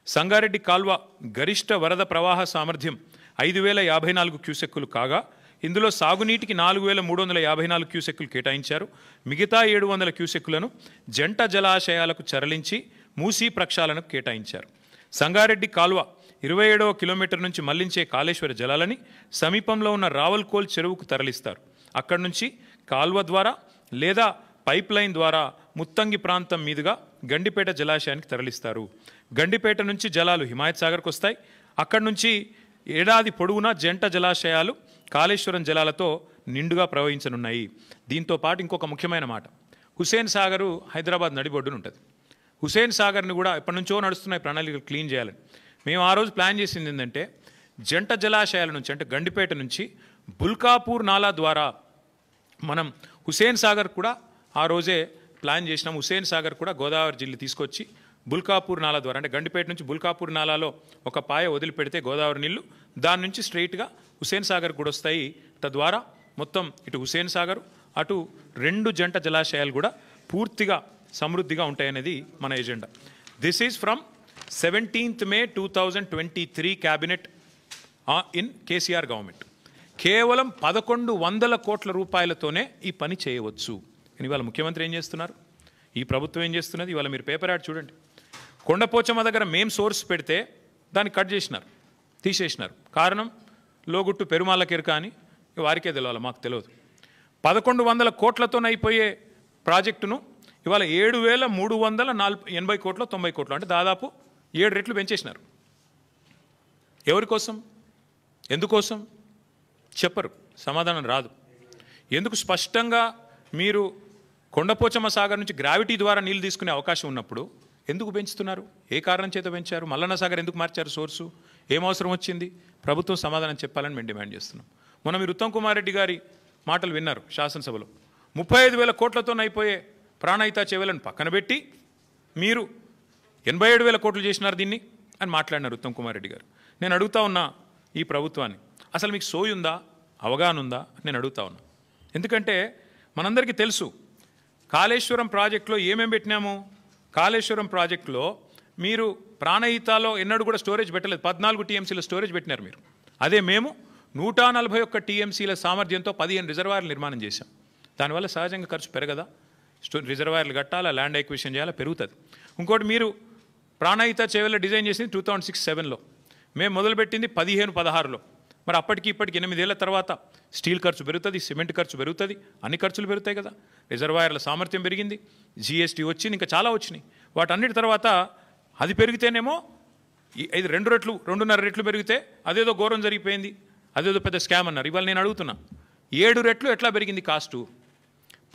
సంగారెడ్డి కాల్వ గరిష్ట వరద ప్రవాహ సామర్థ్యం 5,054 క్యూసెక్కులు కాగా ఇందులో సాగునీటికి 4,354 క్యూసెక్కులు కేటాయించారు. మిగతా 700 క్యూసెక్కులను జంట జలాశయాలకు తరలించి మూసీ ప్రక్షాళనకు కేటాయించారు. సంగారెడ్డి కాల్వ 27వ కిలోమీటర్ నుంచి మళ్లించే కాళేశ్వర జలాలని సమీపంలో ఉన్న రావల్కోల్ చెరువుకు తరలిస్తారు. అక్కడి నుంచి కాల్వ ద్వారా లేదా పైప్ లైన్ ద్వారా ముత్తంగి ప్రాంతం మీదుగా గండిపేట జలాశయానికి తరలిస్తారు. గండిపేట నుంచి జలాలు హిమాయత్ సాగర్కు వస్తాయి. అక్కడి నుంచి ఏడాది పొడవునా జంట జలాశయాలు కాళేశ్వరం జలాలతో నిండుగా ప్రవహించనున్నాయి. దీంతో పాటు ఇంకొక ముఖ్యమైన మాట, హుసేన్ సాగరు హైదరాబాద్ నడిబొడ్డున ఉంటుంది. హుసేన్ సాగర్ని కూడా ఎప్పటి నుంచో నడుస్తున్నాయి ప్రణాళికలు క్లీన్ చేయాలని. మేము ఆ రోజు ప్లాన్ చేసింది ఏంటంటే జంట జలాశయాల నుంచి అంటే గండిపేట నుంచి బుల్కాపూర్ నాలా ద్వారా మనం హుసేన్ సాగర్ కూడా ఆ రోజే ప్లాన్ చేసినాం. హుసేన్ సాగర్ కూడా గోదావరి జిల్లా తీసుకొచ్చి బుల్కాపూర్ నాలా ద్వారా, అంటే గండిపేట నుంచి బుల్కాపూర్ నాలాలో ఒక పాయ వదిలిపెడితే గోదావరి నీళ్లు దాని నుంచి స్ట్రైట్గా హుసేన్ సాగర్ కూడా వస్తాయి. తద్వారా మొత్తం ఇటు హుసేన్ సాగర్ అటు 2 జంట జలాశయాలు కూడా పూర్తిగా సమృద్ధిగా ఉంటాయనేది మన agenda. This is from 17th May 2023 cabinet in KCR government. కేవలం 1100 కోట్ల రూపాయలతోనే ఈ పని చేయవచ్చు. ఇవాళ ముఖ్యమంత్రి ఏం చేస్తున్నారు, ఈ ప్రభుత్వం ఏం చేస్తున్నది? ఇవాళ మీరు పేపర్ యాడ్ చూడండి. కొండపోచమ్మ దగ్గర మేం సోర్స్ పెడితే దాన్ని కట్ చేసినారు, తీసేసినారు. కారణం లోగుట్టు పెరుమాళ్ళకెరక అని వారికే తెలియాలి, మాకు తెలియదు. 1100 కోట్లతో అయిపోయే ప్రాజెక్టును ఇవాళ 7380 కోట్లు 90 కోట్లు, అంటే దాదాపు 7 రెట్లు పెంచేసినారు. ఎవరి కోసం, ఎందుకోసం చెప్పరు, సమాధానం రాదు. ఎందుకు? స్పష్టంగా మీరు కొండపోచమ్మ సాగర్ నుంచి గ్రావిటీ ద్వారా నీళ్లు తీసుకునే అవకాశం ఉన్నప్పుడు ఎందుకు పెంచుతున్నారు? ఏ కారణం చేత పెంచారు? మల్లన్న సాగర్ ఎందుకు మార్చారు సోర్సు? ఏం అవసరం వచ్చింది? ప్రభుత్వం సమాధానం చెప్పాలని మేము డిమాండ్ చేస్తున్నాం. మొన్న మీరు ఉత్తమ్ కుమార్ రెడ్డి గారి మాటలు విన్నారు శాసనసభలో. 35,000 కోట్లతో అయిపోయే ప్రాణహిత చెవెలను పక్కన పెట్టి మీరు 87,000 కోట్లు చేసినారు దీన్ని అని మాట్లాడినారు ఉత్తమ్ కుమార్ రెడ్డి గారు. నేను అడుగుతా ఉన్నా ఈ ప్రభుత్వాన్ని, అసలు మీకు సోయి ఉందా, అవగాహన ఉందా నేను అడుగుతా ఉన్నా. ఎందుకంటే మనందరికీ తెలుసు కాళేశ్వరం ప్రాజెక్టులో ఏమేమి పెట్టినాము. కాళేశ్వరం ప్రాజెక్టులో మీరు ప్రాణహితాలో ఎన్నడూ కూడా స్టోరేజ్ పెట్టలేదు. 14 TMCల స్టోరేజ్ పెట్టినారు మీరు. అదే మేము 141 TMCల సామర్థ్యంతో 15 రిజర్వాయర్లు నిర్మాణం చేశాం. దానివల్ల సహజంగా ఖర్చు పెరగదా? రిజర్వాయర్లు కట్టాలా, ల్యాండ్ ఎక్విజిషన్ చేయాలా, పెరుగుతుంది. ఇంకోటి మీరు ప్రాణహిత చెవెల డిజైన్ చేసింది 2006-07లో, మేము మొదలుపెట్టింది 15-16లో. మరి అప్పటికి ఇప్పటికి 8 ఏళ్ల తర్వాత స్టీల్ ఖర్చు పెరుగుతుంది, సిమెంట్ ఖర్చు పెరుగుతుంది, అన్ని ఖర్చులు పెరుగుతాయి కదా. రిజర్వాయర్ల సామర్థ్యం పెరిగింది, GST వచ్చింది, ఇంకా చాలా వచ్చినాయి. వాటన్నిటి తర్వాత అది పెరిగితేనేమో ఇది 2 రెట్లు 2.5 రెట్లు పెరిగితే అదేదో ఘోరం జరిగిపోయింది, అదేదో పెద్ద స్కామ్ అన్నారు. ఇవాళ నేను అడుగుతున్నా 7 రెట్లు ఎట్లా పెరిగింది కాస్టు?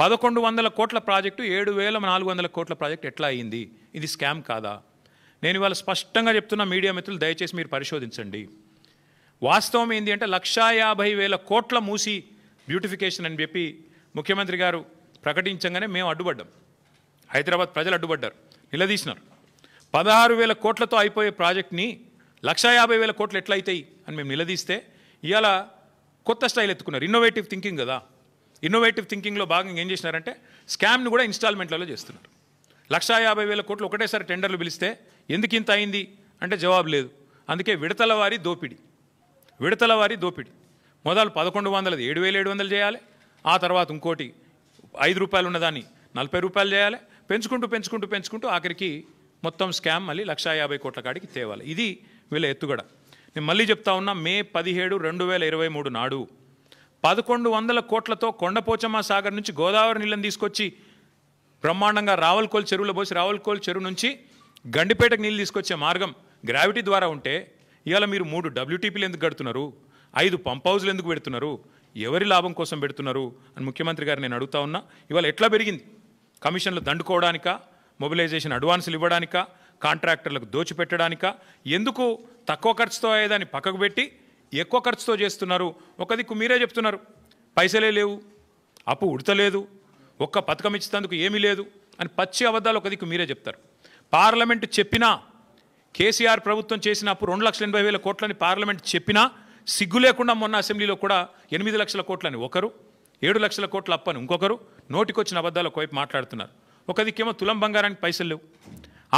1100 కోట్ల ప్రాజెక్టు 7,400 కోట్ల ప్రాజెక్టు ఎట్లా అయ్యింది? ఇది స్కామ్ కాదా? నేను ఇవాళ స్పష్టంగా చెప్తున్నా, మీడియా మిత్రులు దయచేసి మీరు పరిశోధించండి. వాస్తవం ఏంటి అంటే 150,000 కోట్ల మూసి బ్యూటిఫికేషన్ అని చెప్పి ముఖ్యమంత్రి గారు ప్రకటించగానే మేము అడ్డుపడ్డాం. హైదరాబాద్ ప్రజలు అడ్డుపడ్డారు, నిలదీసినారు. 16,000 కోట్లతో అయిపోయే ప్రాజెక్ట్ని 150,000 కోట్లు ఎట్లా అవుతాయి అని మేము నిలదీస్తే ఇవాళ కొత్త స్టైల్ ఎత్తుకున్నారు. ఇన్నోవేటివ్ థింకింగ్ కదా. ఇన్నోవేటివ్ థింకింగ్లో భాగంగా ఏం చేసినారంటే స్కామ్ని కూడా ఇన్స్టాల్మెంట్లలో చేస్తున్నారు. 150,000 కోట్లు ఒకటేసారి టెండర్లు పిలిస్తే ఎందుకు ఇంత అయింది అంటే జవాబు లేదు. అందుకే విడతల వారి దోపిడీ. మొదలు 1100 7,700 చేయాలి, ఆ తర్వాత ఇంకోటి 5 రూపాయలు ఉన్నదాన్ని 40 రూపాయలు చేయాలి, పెంచుకుంటూ ఆఖరికి మొత్తం స్కామ్ మళ్ళీ 150 కోట్ల కాడికి తేవాలి. ఇది వీళ్ళ ఎత్తుగడ. నేను మళ్ళీ చెప్తా ఉన్నా, May 17, 2023 నాడు 1100 కోట్లతో కొండపోచమ్మ సాగర్ నుంచి గోదావరి నీళ్ళని తీసుకొచ్చి బ్రహ్మాండంగా రావులకోల్ చెరువులో పోసి రావులకోల్ చెరువు నుంచి గండిపేటకు నీళ్ళు తీసుకొచ్చే మార్గం గ్రావిటీ ద్వారా ఉంటే ఇవాళ మీరు 3 WTPలు ఎందుకు కడుతున్నారు? 5 పంప్ హౌజ్లు ఎందుకు పెడుతున్నారు? ఎవరి లాభం కోసం పెడుతున్నారు అని ముఖ్యమంత్రి గారు నేను అడుగుతా ఉన్నా. ఇవాళ ఎట్లా పెరిగింది? కమిషన్లు దండుకోవడానికా, మొబిలైజేషన్ అడ్వాన్సులు ఇవ్వడానికా, కాంట్రాక్టర్లకు దోచిపెట్టడానికా? ఎందుకు తక్కువ ఖర్చుతో అయ్యేదాన్ని పక్కకు పెట్టి ఎక్కువ ఖర్చుతో చేస్తున్నారు? ఒక దిక్కు మీరే చెప్తున్నారు పైసలే లేవు, అప్పు ఉడతలేదు, ఒక్క పథకం ఇచ్చేందుకు ఏమీ లేదు అని పచ్చి అబద్ధాలు ఒక దిక్కు మీరే చెప్తారు. పార్లమెంటు చెప్పినా, కేసీఆర్ ప్రభుత్వం చేసిన అప్పు 2,80,000 కోట్లని పార్లమెంట్ చెప్పినా సిగ్గు లేకుండా మొన్న అసెంబ్లీలో కూడా 8 లక్షల కోట్లని ఒకరు, 7 లక్షల కోట్ల అప్పని ఇంకొకరు నోటికొచ్చిన అబద్ధాలు ఒకవైపు మాట్లాడుతున్నారు. ఒక దిక్కేమో తులం బంగారానికి పైసలు లేవు,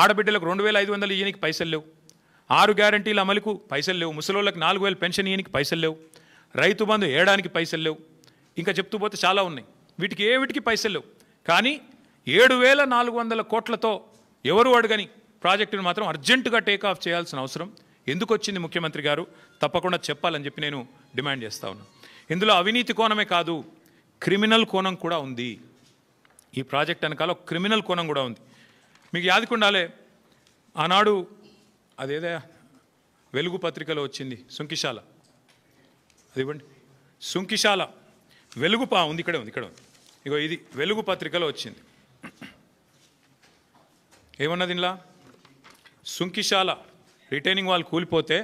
ఆడబిడ్డలకు 2,500 ఇయ్యనికి పైసలు లేవు, 6 గ్యారంటీల అమలుకు పైసలు లేవు, ముసలోళ్ళకి 4,000 పెన్షన్ ఇయ్యనికి పైసలు లేవు, రైతు బంధు ఏడానికి పైసలు లేవు, ఇంకా చెప్తూ పోతే చాలా ఉన్నాయి. వీటికి పైసలు లేవు. కానీ 7,400 కోట్లతో ఎవరు అడగని ప్రాజెక్టును మాత్రం అర్జెంటుగా టేకాఫ్ చేయాల్సిన అవసరం ఎందుకు వచ్చింది ముఖ్యమంత్రి గారు? తప్పకుండా చెప్పాలని చెప్పి నేను డిమాండ్ చేస్తా ఉన్నాను. ఇందులో అవినీతి కోణమే కాదు, క్రిమినల్ కోణం కూడా ఉంది. ఈ ప్రాజెక్ట్ వెనకాల క్రిమినల్ కోణం కూడా ఉంది. మీకు యాదికుండాలే, ఆనాడు అదేదే వెలుగు పత్రికలో వచ్చింది సుంకిశాల, అది ఇవ్వండి, సుంకిశాల వెలుగు ఉంది, ఇక్కడ ఉంది. ఇగో ఇది వెలుగు పత్రికలో వచ్చింది. ఏమన్నది ఇలా? సుంకిశాల రిటైనింగ్ వాల్ కూలిపోతే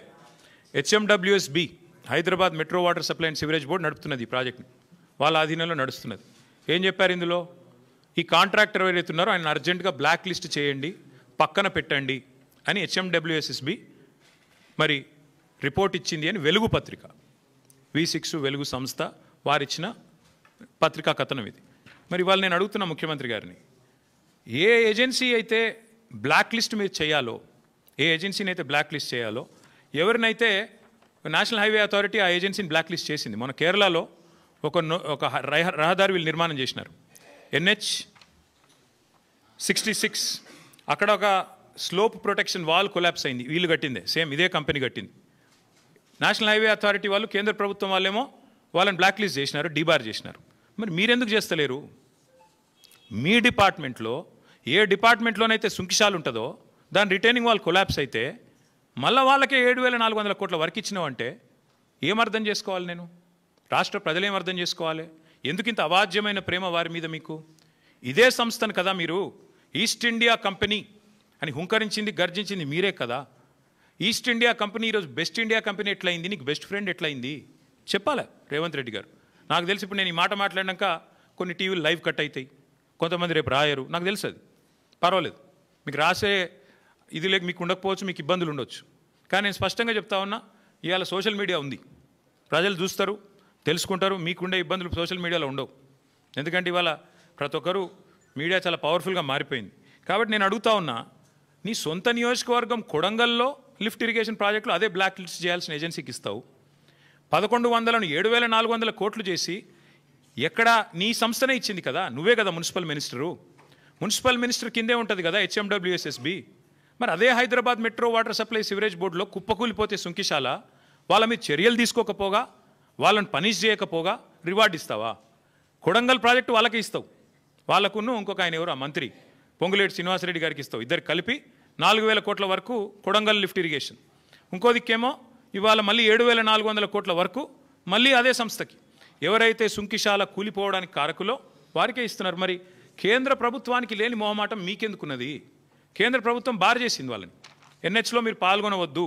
HMWSB Hyderabad metro water supply and sewerage board నడుపుతున్నది ఈ ప్రాజెక్ట్ని, వాళ్ళ ఆధీనంలో నడుస్తున్నది. ఏం చెప్పారు ఇందులో? ఈ కాంట్రాక్టర్ ఎవరైతే ఉన్నారో ఆయన అర్జెంటుగా బ్లాక్ లిస్ట్ చేయండి, పక్కన పెట్టండి అని హెచ్ఎండబ్ల్యూఎస్ఎస్బి మరి రిపోర్ట్ ఇచ్చింది అని వెలుగు పత్రిక, V6 వెలుగు సంస్థ వారిచ్చిన పత్రికా కథనం ఇది. మరి ఇవాళ నేను అడుగుతున్నా ముఖ్యమంత్రి గారిని, ఏ ఏజెన్సీ అయితే బ్లాక్ లిస్ట్ మీరు చేయాలో, ఏ ఏజెన్సీని అయితే బ్లాక్ లిస్ట్ చేయాలో, ఎవరినైతే నేషనల్ హైవే అథారిటీ ఆ ఏజెన్సీని బ్లాక్ లిస్ట్ చేసింది. మన కేరళలో ఒక రహదారి వీళ్ళు నిర్మాణం చేసినారు, NH66. అక్కడ ఒక స్లోప్ ప్రొటెక్షన్ వాల్ కొలాప్స్ అయింది, వీళ్ళు కట్టిందే, సేమ్ ఇదే కంపెనీ కట్టింది. నేషనల్ హైవే అథారిటీ వాళ్ళు, కేంద్ర ప్రభుత్వం వాళ్ళేమో వాళ్ళని బ్లాక్ లిస్ట్ చేసినారు, డీబార్ చేసినారు. మరి మీరెందుకు చేస్తలేరు? మీ డిపార్ట్మెంట్లో ఏ డిపార్ట్మెంట్లోనైతే సుంకిశాలు ఉంటుందో దాని రిటైనింగ్ వాల్ కొలాప్స్ అయితే మళ్ళీ వాళ్ళకే 7,400 కోట్ల వర్క్ ఇచ్చినావంటే ఏమర్థం చేసుకోవాలి? నేను రాష్ట్ర ప్రజలు ఏమర్థం చేసుకోవాలి? ఎందుకు ఇంత అవాజ్యమైన ప్రేమ వారి మీద మీకు? ఇదే సంస్థను కదా మీరు ఈస్ట్ ఇండియా కంపెనీ అని హుంకరించింది, గర్జించింది మీరే కదా. ఈస్ట్ ఇండియా కంపెనీ ఈరోజు బెస్ట్ ఇండియా కంపెనీ ఎట్లయింది, నీకు బెస్ట్ ఫ్రెండ్ ఎట్లయింది చెప్పాలి రేవంత్ రెడ్డి గారు. నాకు తెలిసి ఇప్పుడు నేను ఈ మాట మాట్లాడినాక కొన్ని టీవీలు లైవ్ కట్ అవుతాయి, కొంతమంది రేపు రాయరు, నాకు తెలుసు, అది పర్వాలేదు. మీకు రాసే ఇది లేక మీకు ఉండకపోవచ్చు, మీకు ఇబ్బందులు ఉండొచ్చు. కానీ నేను స్పష్టంగా చెప్తా ఉన్నా, ఇవాళ సోషల్ మీడియా ఉంది, ప్రజలు చూస్తారు, తెలుసుకుంటారు. మీకుండే ఇబ్బందులు సోషల్ మీడియాలో ఉండవు. ఎందుకంటే ఇవాళ ప్రతి ఒక్కరు మీడియా చాలా పవర్ఫుల్గా మారిపోయింది. కాబట్టి నేను అడుగుతా ఉన్నా, నీ సొంత నియోజకవర్గం కొడంగల్లో లిఫ్ట్ ఇరిగేషన్ ప్రాజెక్టులు అదే బ్లాక్ లిస్ట్ చేయాల్సిన ఏజెన్సీకి ఇస్తావు. 1100ను 7,400 కోట్లు చేసి ఎక్కడ నీ సంస్థనే ఇచ్చింది కదా, నువ్వే కదా మున్సిపల్ మినిస్టరు. మున్సిపల్ మినిస్టర్ కిందే ఉంటుంది కదా హెచ్ఎండబ్ల్యూఎస్ఎస్బి. మరి అదే Hyderabad metro water supply sewerage బోర్డులో కుప్పకూలిపోతే సుంకిశాల వాళ్ళ మీద చర్యలు తీసుకోకపోగా, వాళ్ళని పనిష్ చేయకపోగా రివార్డు ఇస్తావా? కొడంగల్ ప్రాజెక్టు వాళ్ళకే ఇస్తావు, వాళ్ళకున్న ఇంకొక ఆయన ఎవరు, ఆ మంత్రి పొంగులేటి శ్రీనివాసరెడ్డి గారికి ఇస్తావు. ఇద్దరు కలిపి 4,000 కోట్ల వరకు కొడంగల్ లిఫ్ట్ ఇరిగేషన్. ఇంకో దిక్కేమో ఇవాళ మళ్ళీ 7,400 కోట్ల వరకు మళ్ళీ అదే సంస్థకి. ఎవరైతే సుంకిశాల కూలిపోవడానికి కారకులో వారికే ఇస్తున్నారు. మరి కేంద్ర ప్రభుత్వానికి లేని మొహమాటం మీకెందుకున్నది? కేంద్ర ప్రభుత్వం బార్ చేసింది వాళ్ళని, NHలో మీరు పాల్గొనవద్దు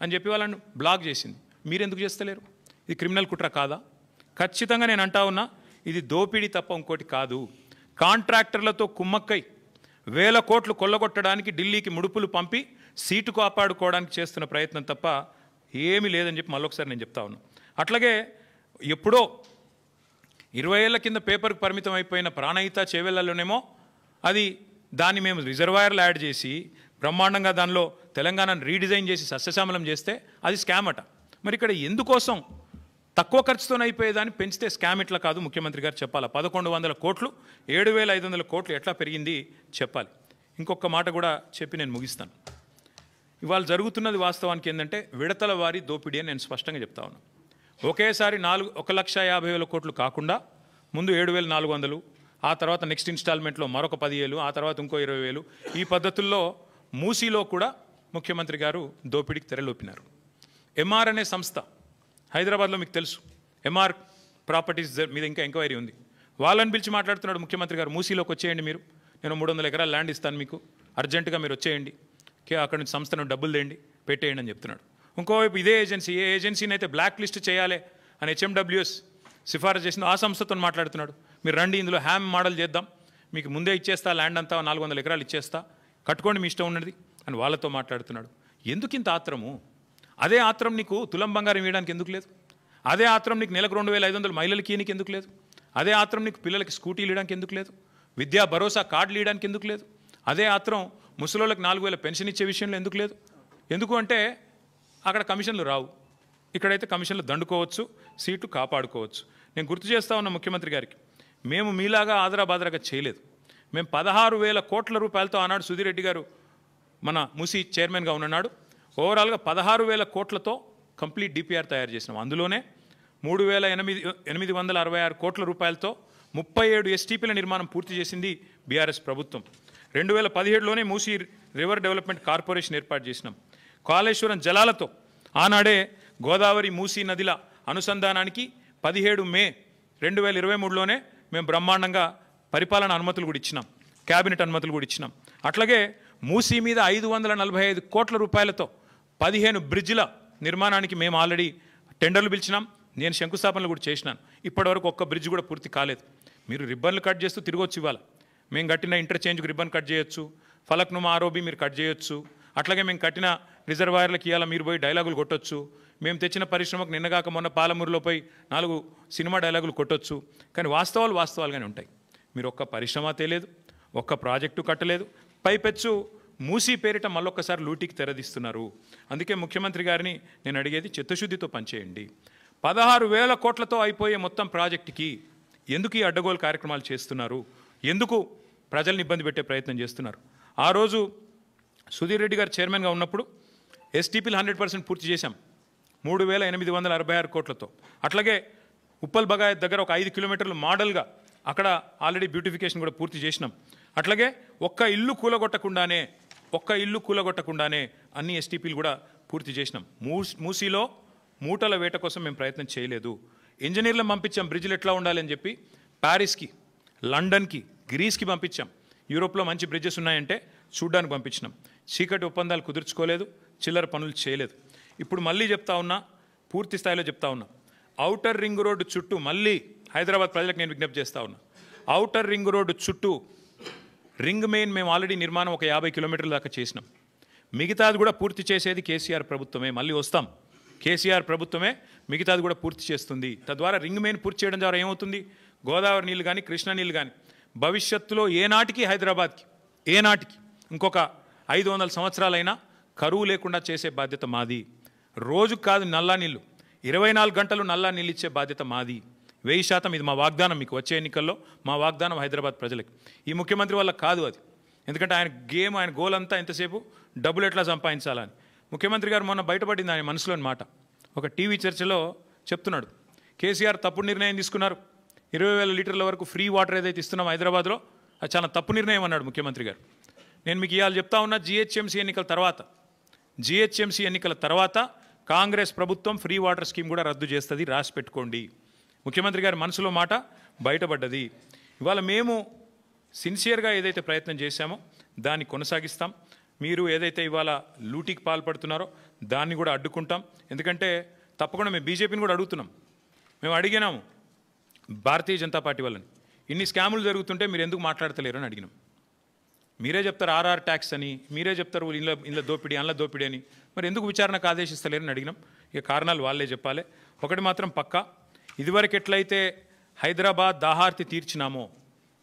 అని చెప్పి వాళ్ళని బ్లాక్ చేసింది. మీరెందుకు చేస్తలేరు? ఇది క్రిమినల్ కుట్ర కాదా? ఖచ్చితంగా నేను అంటా ఉన్నా, ఇది దోపిడీ తప్ప ఇంకోటి కాదు. కాంట్రాక్టర్లతో కుమ్మక్కై 1,000 కోట్లు కొల్లగొట్టడానికి ఢిల్లీకి ముడుపులు పంపి సీటు కాపాడుకోవడానికి చేస్తున్న ప్రయత్నం తప్ప ఏమీ లేదని చెప్పి మళ్ళొకసారి నేను చెప్తా ఉన్నా. అట్లాగే ఎప్పుడో 20 ఏళ్ల కింద పేపర్కి పరిమితం అయిపోయిన ప్రాణహిత చేవెళ్లలోనేమో అది దాన్ని మేము రిజర్వాయర్లు యాడ్ చేసి బ్రహ్మాండంగా దానిలో తెలంగాణను రీడిజైన్ చేసి సస్యశ్యామలం చేస్తే అది స్కామ్ అట. మరి ఇక్కడ ఎందుకోసం తక్కువ ఖర్చుతోనే అయిపోయేదాన్ని పెంచితే స్కామ్ ఇట్లా కాదు ముఖ్యమంత్రి గారు చెప్పాలి. 1,100 కోట్లు 7,500 కోట్లు ఎట్లా పెరిగింది చెప్పాలి. ఇంకొక మాట కూడా చెప్పి నేను ముగిస్తాను. ఇవాళ జరుగుతున్నది వాస్తవానికి ఏంటంటే విడతల వారి దోపిడీ అని నేను స్పష్టంగా చెప్తా ఉన్నాను. ఒకేసారి 1,50,000 కోట్లు కాకుండా ముందు 7,400, ఆ తర్వాత నెక్స్ట్ ఇన్స్టాల్మెంట్లో మరొక 10,000, ఆ తర్వాత ఇంకో 20,000, ఈ పద్ధతుల్లో మూసీలో కూడా ముఖ్యమంత్రి గారు దోపిడీకి తెరలోపినారు. ఎంఆర్ అనే సంస్థ హైదరాబాద్లో మీకు తెలుసు, ఎంఆర్ ప్రాపర్టీస్ మీద ఇంకా ఎంక్వైరీ ఉంది. వాళ్ళని పిలిచి మాట్లాడుతున్నాడు ముఖ్యమంత్రి గారు, మూసీలోకి వచ్చేయండి మీరు, నేను 300 ఎకరాల ల్యాండ్ ఇస్తాను మీకు, అర్జెంటుగా మీరు వచ్చేయండి, అక్కడి నుంచి సంస్థను డబ్బులు తేండి పెట్టేయండి అని చెప్తున్నాడు. ఇంకోవైపు ఇదే ఏజెన్సీ, ఏ ఏజెన్సీని అయితే బ్లాక్ లిస్ట్ చేయాలి అని హెచ్ఎండబ్ల్యూఎస్ సిఫారసు చేసిందో ఆ సంస్థతో మాట్లాడుతున్నాడు. మీరు రండి, ఇందులో హ్యామ్ మోడల్ చేద్దాం, మీకు ముందే ఇచ్చేస్తా, ల్యాండ్ అంతా 400 ఎకరాలు ఇచ్చేస్తా, కట్టుకోండి మీ ఇష్టం ఉన్నది అని వాళ్ళతో మాట్లాడుతున్నాడు. ఎందుకు ఇంత ఆత్రము? అదే ఆత్రం నీకు తులం బంగారం ఇవ్వడానికి ఎందుకు లేదు? అదే ఆత్రం నీకు నెలకు 2,500 మహిళలకి ఇయనికి ఎందుకు లేదు? అదే ఆత్రం నీకు పిల్లలకి స్కూటీలు ఇవ్వడానికి ఎందుకు లేదు? విద్యా భరోసా కార్డులు ఇవ్వడానికి ఎందుకు లేదు? అదే ఆత్రం ముసలోళ్ళకి 4,000 పెన్షన్ ఇచ్చే విషయంలో ఎందుకు లేదు? ఎందుకు అంటే అక్కడ కమిషన్లు రావు, ఇక్కడైతే కమిషన్లు దండుకోవచ్చు, సీట్లు కాపాడుకోవచ్చు. నేను గుర్తు చేస్తా ఉన్న ముఖ్యమంత్రి గారికి, మేము మీలాగా ఆదరాబాదరాగా చేయలేదు. మేము 16,000 కోట్ల రూపాయలతో ఆనాడు సుధీర్ రెడ్డి గారు మన మూసీ చైర్మన్గా ఉన్నాడు, ఓవరాల్గా 16,000 కోట్లతో కంప్లీట్ డిపిఆర్ తయారు చేసినాం. అందులోనే 3,866 కోట్ల రూపాయలతో 37 ఎస్టీపీల నిర్మాణం పూర్తి చేసింది బీఆర్ఎస్ ప్రభుత్వం. 2017లోనే మూసీ రివర్ డెవలప్మెంట్ కార్పొరేషన్ ఏర్పాటు చేసినాం. కాళేశ్వరం జలాలతో ఆనాడే గోదావరి మూసీ నదిల అనుసంధానానికి 17 మే 2023లోనే మేము బ్రహ్మాండంగా పరిపాలన అనుమతులు కూడా ఇచ్చినాం, క్యాబినెట్ అనుమతులు కూడా ఇచ్చినాం. అట్లాగే మూసీ మీద 545 కోట్ల రూపాయలతో 15 బ్రిడ్జిల నిర్మాణానికి మేము ఆల్రెడీ టెండర్లు పిలిచినాం, నేను శంకుస్థాపనలు కూడా చేసినాను. ఇప్పటివరకు ఒక్క బ్రిడ్జ్ కూడా పూర్తి కాలేదు. మీరు రిబ్బన్లు కట్ చేస్తూ తిరగొచ్చు ఇవ్వాలి. మేము కట్టిన ఇంటర్చేంజ్కి రిబ్బన్ కట్ చేయొచ్చు, ఫలక్నుమా ఆరోబి మీరు కట్ చేయొచ్చు, అట్లాగే మేము కట్టిన రిజర్వాయర్లకు ఇవాళ మీరు పోయి డైలాగులు కొట్టొచ్చు, మేము తెచ్చిన పరిశ్రమకు నిన్నగాక మొన్న పాలమూరులో పోయి 4 సినిమా డైలాగులు కొట్టొచ్చు. కానీ వాస్తవాలుగానే ఉంటాయి. మీరు ఒక్క పరిశ్రమ తేలేదు, ఒక్క ప్రాజెక్టు కట్టలేదు, పైపెచ్చు మూసీ పేరిట మళ్ళొక్కసారి లూటీకి తెరదీస్తున్నారు. అందుకే ముఖ్యమంత్రి గారిని నేను అడిగేది చిత్తశుద్ధితో పనిచేయండి. 16,000 కోట్లతో అయిపోయే మొత్తం ప్రాజెక్టుకి ఎందుకు ఈ అడ్డగోలు కార్యక్రమాలు చేస్తున్నారు? ఎందుకు ప్రజల్ని ఇబ్బంది పెట్టే ప్రయత్నం చేస్తున్నారు? ఆ రోజు సుధీర్ రెడ్డి గారు చైర్మన్గా ఉన్నప్పుడు ఎస్టీపీలు 100% పూర్తి చేశాం 3,866 కోట్లతో. అట్లాగే ఉప్పల్ బగాయత్ దగ్గర ఒక 5 కిలోమీటర్లు మోడల్గా అక్కడ ఆల్రెడీ బ్యూటిఫికేషన్ కూడా పూర్తి చేసినాం. అట్లాగే ఒక్క ఇల్లు కూలగొట్టకుండానే అన్ని ఎస్టీపీలు కూడా పూర్తి చేసినాం. మూసీలో మూటల వేట కోసం మేము ప్రయత్నం చేయలేదు. ఇంజనీర్లను పంపించాం, బ్రిడ్జ్లు ఎట్లా ఉండాలని చెప్పి ప్యారిస్కి, లండన్కి, గ్రీస్కి పంపించాం. యూరోప్లో మంచి బ్రిడ్జెస్ ఉన్నాయంటే చూడ్డానికి పంపించినాం. చీకటి ఒప్పందాలు కుదుర్చుకోలేదు, చిల్లర పనులు చేయలేదు. ఇప్పుడు మళ్ళీ చెప్తా ఉన్నా, పూర్తి స్థాయిలో చెప్తా ఉన్నా, ఔటర్ రింగ్ రోడ్డు చుట్టూ మళ్ళీ హైదరాబాద్ ప్రజలకు నేను విజ్ఞప్తి చేస్తా ఉన్నా, ఔటర్ రింగ్ రోడ్డు చుట్టూ రింగ్ మెయిన్ మేము ఆల్రెడీ నిర్మాణం ఒక 50 కిలోమీటర్ల దాకా చేసినాం. మిగతాది కూడా పూర్తి చేసేది కేసీఆర్ ప్రభుత్వమే. మళ్ళీ వస్తాం, కేసీఆర్ ప్రభుత్వమే మిగతాది కూడా పూర్తి చేస్తుంది. తద్వారా రింగ్ మెయిన్ పూర్తి చేయడం ద్వారా ఏమవుతుంది, గోదావరి నీళ్ళు కానీ కృష్ణా నీళ్ళు కానీ భవిష్యత్తులో ఏనాటికి హైదరాబాద్కి ఇంకొక 500 సంవత్సరాలైనా కరువు లేకుండా చేసే బాధ్యత మాది. రోజుకు కాదు నల్లా నీళ్ళు, 24 గంటలు నల్లా నీళ్ళు ఇచ్చే బాధ్యత మాది. 1000% ఇది మా వాగ్దానం. మీకు వచ్చే ఎన్నికల్లో మా వాగ్దానం హైదరాబాద్ ప్రజలకి. ఈ ముఖ్యమంత్రి వల్ల కాదు అది. ఎందుకంటే ఆయన గోల్ అంతా ఎంతసేపు డబ్బులు ఎట్లా సంపాదించాలని. ముఖ్యమంత్రి గారు మొన్న బయటపడింది ఆయన మనసులోని మాట. ఒక టీవీ చర్చలో చెప్తున్నాడు, కేసీఆర్ తప్పుడు నిర్ణయం తీసుకున్నారు, 20,000 లీటర్ల వరకు ఫ్రీ వాటర్ ఏదైతే ఇస్తున్నాం హైదరాబాద్లో అది చాలా తప్పు నిర్ణయం అన్నాడు ముఖ్యమంత్రి గారు. నేను మీకు ఇవాళ చెప్తా ఉన్నా, జిహెచ్ఎంసీ ఎన్నికల తర్వాత కాంగ్రెస్ ప్రభుత్వం ఫ్రీ వాటర్ స్కీమ్ కూడా రద్దు చేస్తుంది, రాసి పెట్టుకోండి. ముఖ్యమంత్రి గారి మనసులో మాట బయటపడ్డది. ఇవాళ మేము సిన్సియర్గా ఏదైతే ప్రయత్నం చేశామో దాన్ని కొనసాగిస్తాం. మీరు ఏదైతే ఇవాళ లూటీకి పాల్పడుతున్నారో దాన్ని కూడా అడ్డుకుంటాం. ఎందుకంటే తప్పకుండా మేము బీజేపీని కూడా అడుగుతున్నాం. మేము అడిగినాము భారతీయ జనతా పార్టీ వాళ్ళని, ఇన్ని స్కాములు జరుగుతుంటే మీరు ఎందుకు మాట్లాడతలేరు అని అడిగినాం. మీరే చెప్తారు ఆర్ఆర్ ట్యాక్స్ అని, మీరే చెప్తారు ఇంట్లో దోపిడీ అందులో దోపిడీ అని, మరి ఎందుకు విచారణకు ఆదేశిస్తలేరని అడిగినాం. ఇక కారణాలు వాళ్ళే చెప్పాలి. ఒకటి మాత్రం పక్కా, ఇదివరకు ఎట్లయితే హైదరాబాద్ దాహార్తి తీర్చినామో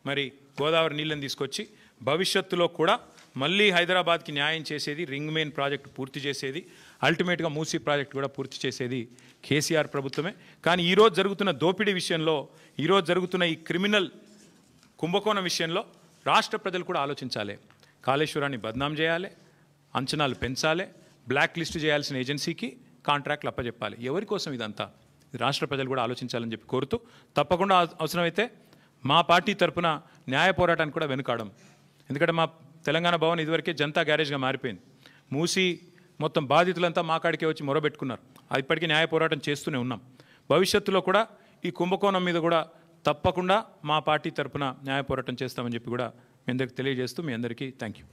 మరి గోదావరి నీళ్ళని తీసుకొచ్చి భవిష్యత్తులో కూడా మళ్ళీ హైదరాబాద్కి న్యాయం చేసేది, రింగ్ మెయిన్ ప్రాజెక్టు పూర్తి చేసేది, అల్టిమేట్గా మూసీ ప్రాజెక్టు కూడా పూర్తి చేసేది కేసీఆర్ ప్రభుత్వమే. కానీ ఈరోజు జరుగుతున్న దోపిడీ విషయంలో, ఈరోజు జరుగుతున్న ఈ క్రిమినల్ కుంభకోణం విషయంలో రాష్ట్ర ప్రజలు కూడా ఆలోచించాలి. కాళేశ్వరాన్ని బద్నాం చేయాలి, అంచనాలు పెంచాలి, బ్లాక్ లిస్ట్ చేయాల్సిన ఏజెన్సీకి కాంట్రాక్ట్లు అప్పచెప్పాలి. ఎవరి కోసం ఇదంతా? రాష్ట్ర ప్రజలు కూడా ఆలోచించాలని చెప్పి కోరుతూ, తప్పకుండా అవసరమైతే మా పార్టీ తరఫున న్యాయ పోరాటానికి కూడా వెనుకాడం. ఎందుకంటే మా తెలంగాణ భవన్ ఇదివరకే జనతా గ్యారేజ్గా మారిపోయింది. మూసి మొత్తం బాధితులంతా మా కాడికే వచ్చి మొరబెట్టుకున్నారు. ఇప్పటికీ న్యాయ పోరాటం చేస్తూనే ఉన్నాం. భవిష్యత్తులో కూడా ఈ కుంభకోణం మీద కూడా తప్పకుండా మా పార్టీ తరఫున న్యాయ పోరాటం చేస్తామని చెప్పి కూడా మీ అందరికీ తెలియజేస్తూ మీ అందరికీ thank you.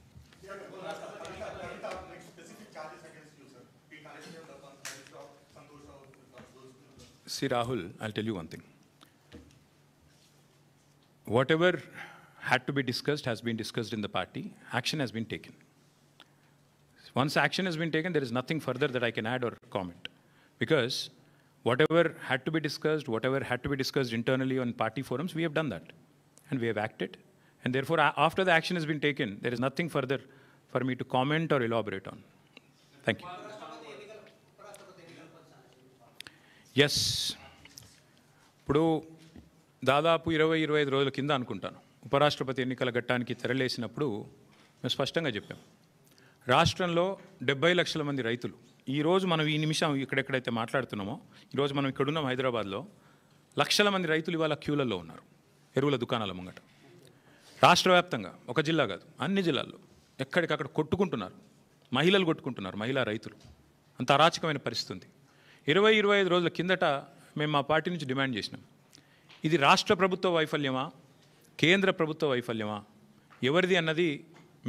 See Rahul, I'll tell you one thing. Whatever had to be discussed has been discussed in the party. Action has been taken. Once action has been taken, there is nothing further that I can add or comment. Because whatever had to be discussed internally on party forums, we have done that. And we have acted. And therefore, after the action has been taken, there is nothing further for me to comment or elaborate on. Thank you. Yes, ఇప్పుడు దాదాపు 20-25 రోజుల కింద అనుకుంటాను ఉపరాష్ట్రపతి ఎన్నికల ఘట్టానికి తెరలేసినప్పుడు మేము స్పష్టంగా చెప్పాం, రాష్ట్రంలో 70 లక్షల మంది రైతులు, ఈరోజు మనం ఈ నిమిషం ఇక్కడెక్కడైతే మాట్లాడుతున్నామో, ఈరోజు మనం ఇక్కడున్నాం హైదరాబాద్లో, లక్షల మంది రైతులు ఇవాళ క్యూలలో ఉన్నారు ఎరువుల దుకాణాల ముంగట. రాష్ట్ర వ్యాప్తంగా, ఒక జిల్లా కాదు అన్ని జిల్లాల్లో ఎక్కడికక్కడ కొట్టుకుంటున్నారు, మహిళలు కొట్టుకుంటున్నారు, మహిళా రైతులు. అంత అరాచకమైన పరిస్థితి ఉంది. 20-25 రోజుల కిందట మేము మా పార్టీ నుంచి డిమాండ్ చేసినాం, ఇది రాష్ట్ర ప్రభుత్వ వైఫల్యమా, కేంద్ర ప్రభుత్వ వైఫల్యమా, ఎవరిది అన్నది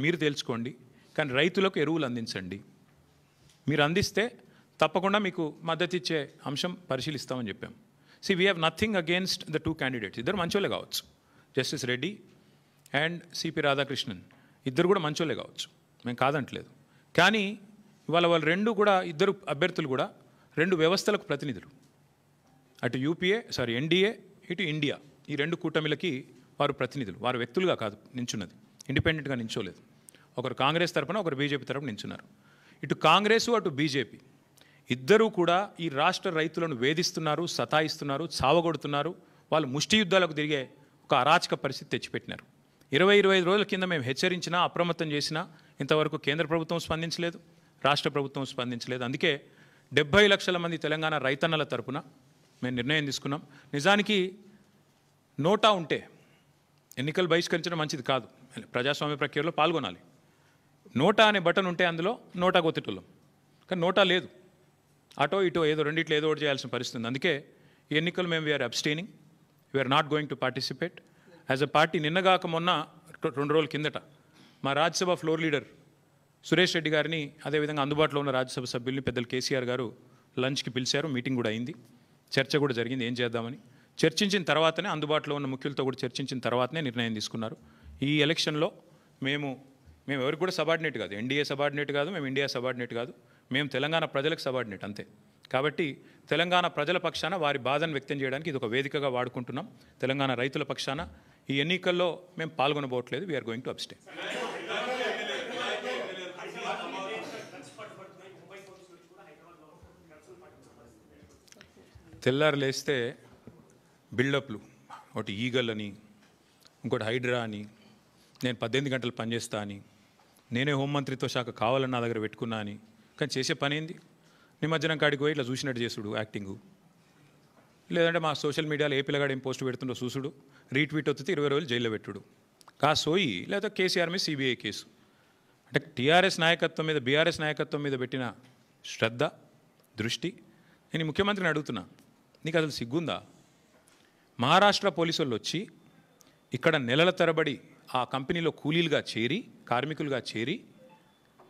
మీరు తెలుసుకోండి, కానీ రైతులకు ఎరువులు అందించండి. మీరు అందిస్తే తప్పకుండా మీకు మద్దతు ఇచ్చే అంశం పరిశీలిస్తామని చెప్పాం. We have nothing against the 2 candidates. ఇద్దరు మంచోళ్ళే కావచ్చు, justice Reddy and CP Radhakrishnan ఇద్దరు కూడా మంచోళ్ళే కావచ్చు, మేము కాదంటలేదు. కానీ ఇవాళ వాళ్ళు రెండు కూడా ఇద్దరు అభ్యర్థులు కూడా రెండు వ్యవస్థలకు ప్రతినిధులు. అటు ఎన్డీఏ ఇటు ఇండియా, ఈ రెండు కూటమిలకి వారు ప్రతినిధులు. వారు వ్యక్తులుగా కాదు నించున్నది, ఇండిపెండెంట్గా నించోలేదు. ఒకరు కాంగ్రెస్ తరపున, ఒకరు బీజేపీ తరపున నించున్నారు. ఇటు కాంగ్రెసు అటు బీజేపీ ఇద్దరూ కూడా ఈ రాష్ట్ర రైతులను వేధిస్తున్నారు, సతాయిస్తున్నారు, చావగొడుతున్నారు. వాళ్ళు ముష్టి యుద్ధాలకు తిరిగే ఒక అరాచక పరిస్థితి తెచ్చిపెట్టినారు. 20-25 రోజుల కింద మేము హెచ్చరించినా, అప్రమత్తం చేసినా ఇంతవరకు కేంద్ర ప్రభుత్వం స్పందించలేదు, రాష్ట్ర ప్రభుత్వం స్పందించలేదు. అందుకే 70 లక్షల మంది తెలంగాణ రైతన్నల తరపున మేము నిర్ణయం తీసుకున్నాం. నిజానికి నోటా ఉంటే ఎన్నికలు బహిష్కరించడం మంచిది కాదు, ప్రజాస్వామ్య ప్రక్రియలో పాల్గొనాలి. నోటా అనే బటన్ ఉంటే అందులో నోటా కొత్తటోళ్ళం, కానీ నోటా లేదు. అటో ఇటో ఏదో రెండిట్లో ఏదో ఒకటి చేయాల్సిన పరిస్థితి ఉంది. అందుకే ఈ ఎన్నికలు మేము we are abstaining, we are not going to participate as a party. నిన్నగాక మొన్న 2 రోజుల కిందట మా రాజ్యసభ ఫ్లోర్ లీడర్ సురేష్ రెడ్డి గారిని, అదేవిధంగా అందుబాటులో ఉన్న రాజ్యసభ సభ్యుల్ని పెద్దలు కేసీఆర్ గారు లంచ్కి పిలిచారు. మీటింగ్ కూడా అయింది, చర్చ కూడా జరిగింది ఏం చేద్దామని. చర్చించిన తర్వాతనే, అందుబాటులో ఉన్న ముఖ్యులతో కూడా చర్చించిన తర్వాతనే నిర్ణయం తీసుకున్నారు. ఈ ఎలక్షన్లో మేము ఎవరికి కూడా సబార్డినేట్ కాదు, ఎన్డీఏ సబార్డినేట్ కాదు, మేము ఇండియా సబార్డినేట్ కాదు, మేము తెలంగాణ ప్రజలకు సబార్డినేట్ అంతే. కాబట్టి తెలంగాణ ప్రజల పక్షాన వారి బాధను వ్యక్తం చేయడానికి ఇది ఒక వేదికగా వాడుకుంటున్నాం. తెలంగాణ రైతుల పక్షాన ఈ ఎన్నికల్లో మేము పాల్గొనబోట్లేదు, వీఆర్ గోయింగ్ టు అబ్స్టైన్. తెల్లారు లేస్తే బిల్డప్లు, ఒకటి ఈగల్ అని, ఇంకోటి హైడ్రా అని, నేను 18 గంటలు పనిచేస్తా అని, నేనే హోంమంత్రిత్వ శాఖ కావాలని నా దగ్గర పెట్టుకున్నా అని. కానీ చేసే పని ఏంది? నిమజ్జనం కాడికి పోయి ఇట్లా చూసినట్టు చేసుడు యాక్టింగు, లేదంటే మా సోషల్ మీడియాలో ఏ పిల్లగాడు ఏం పోస్ట్ పెడుతుండో చూసుడు, రీట్వీట్ వస్తే 20 రోజులు జైల్లో పెట్టుడు, సోయి లేదా కేసీఆర్ మీద సిబిఐ కేసు. అంటే టీఆర్ఎస్ నాయకత్వం మీద, బీఆర్ఎస్ నాయకత్వం మీద పెట్టిన శ్రద్ధ, దృష్టి. నేను ముఖ్యమంత్రిని అడుగుతున్నా, నీకు అసలు సిగ్గుందా? మహారాష్ట్ర పోలీసు వాళ్ళు వచ్చి ఇక్కడ నెలల తరబడి ఆ కంపెనీలో కూలీలుగా చేరి, కార్మికులుగా చేరి,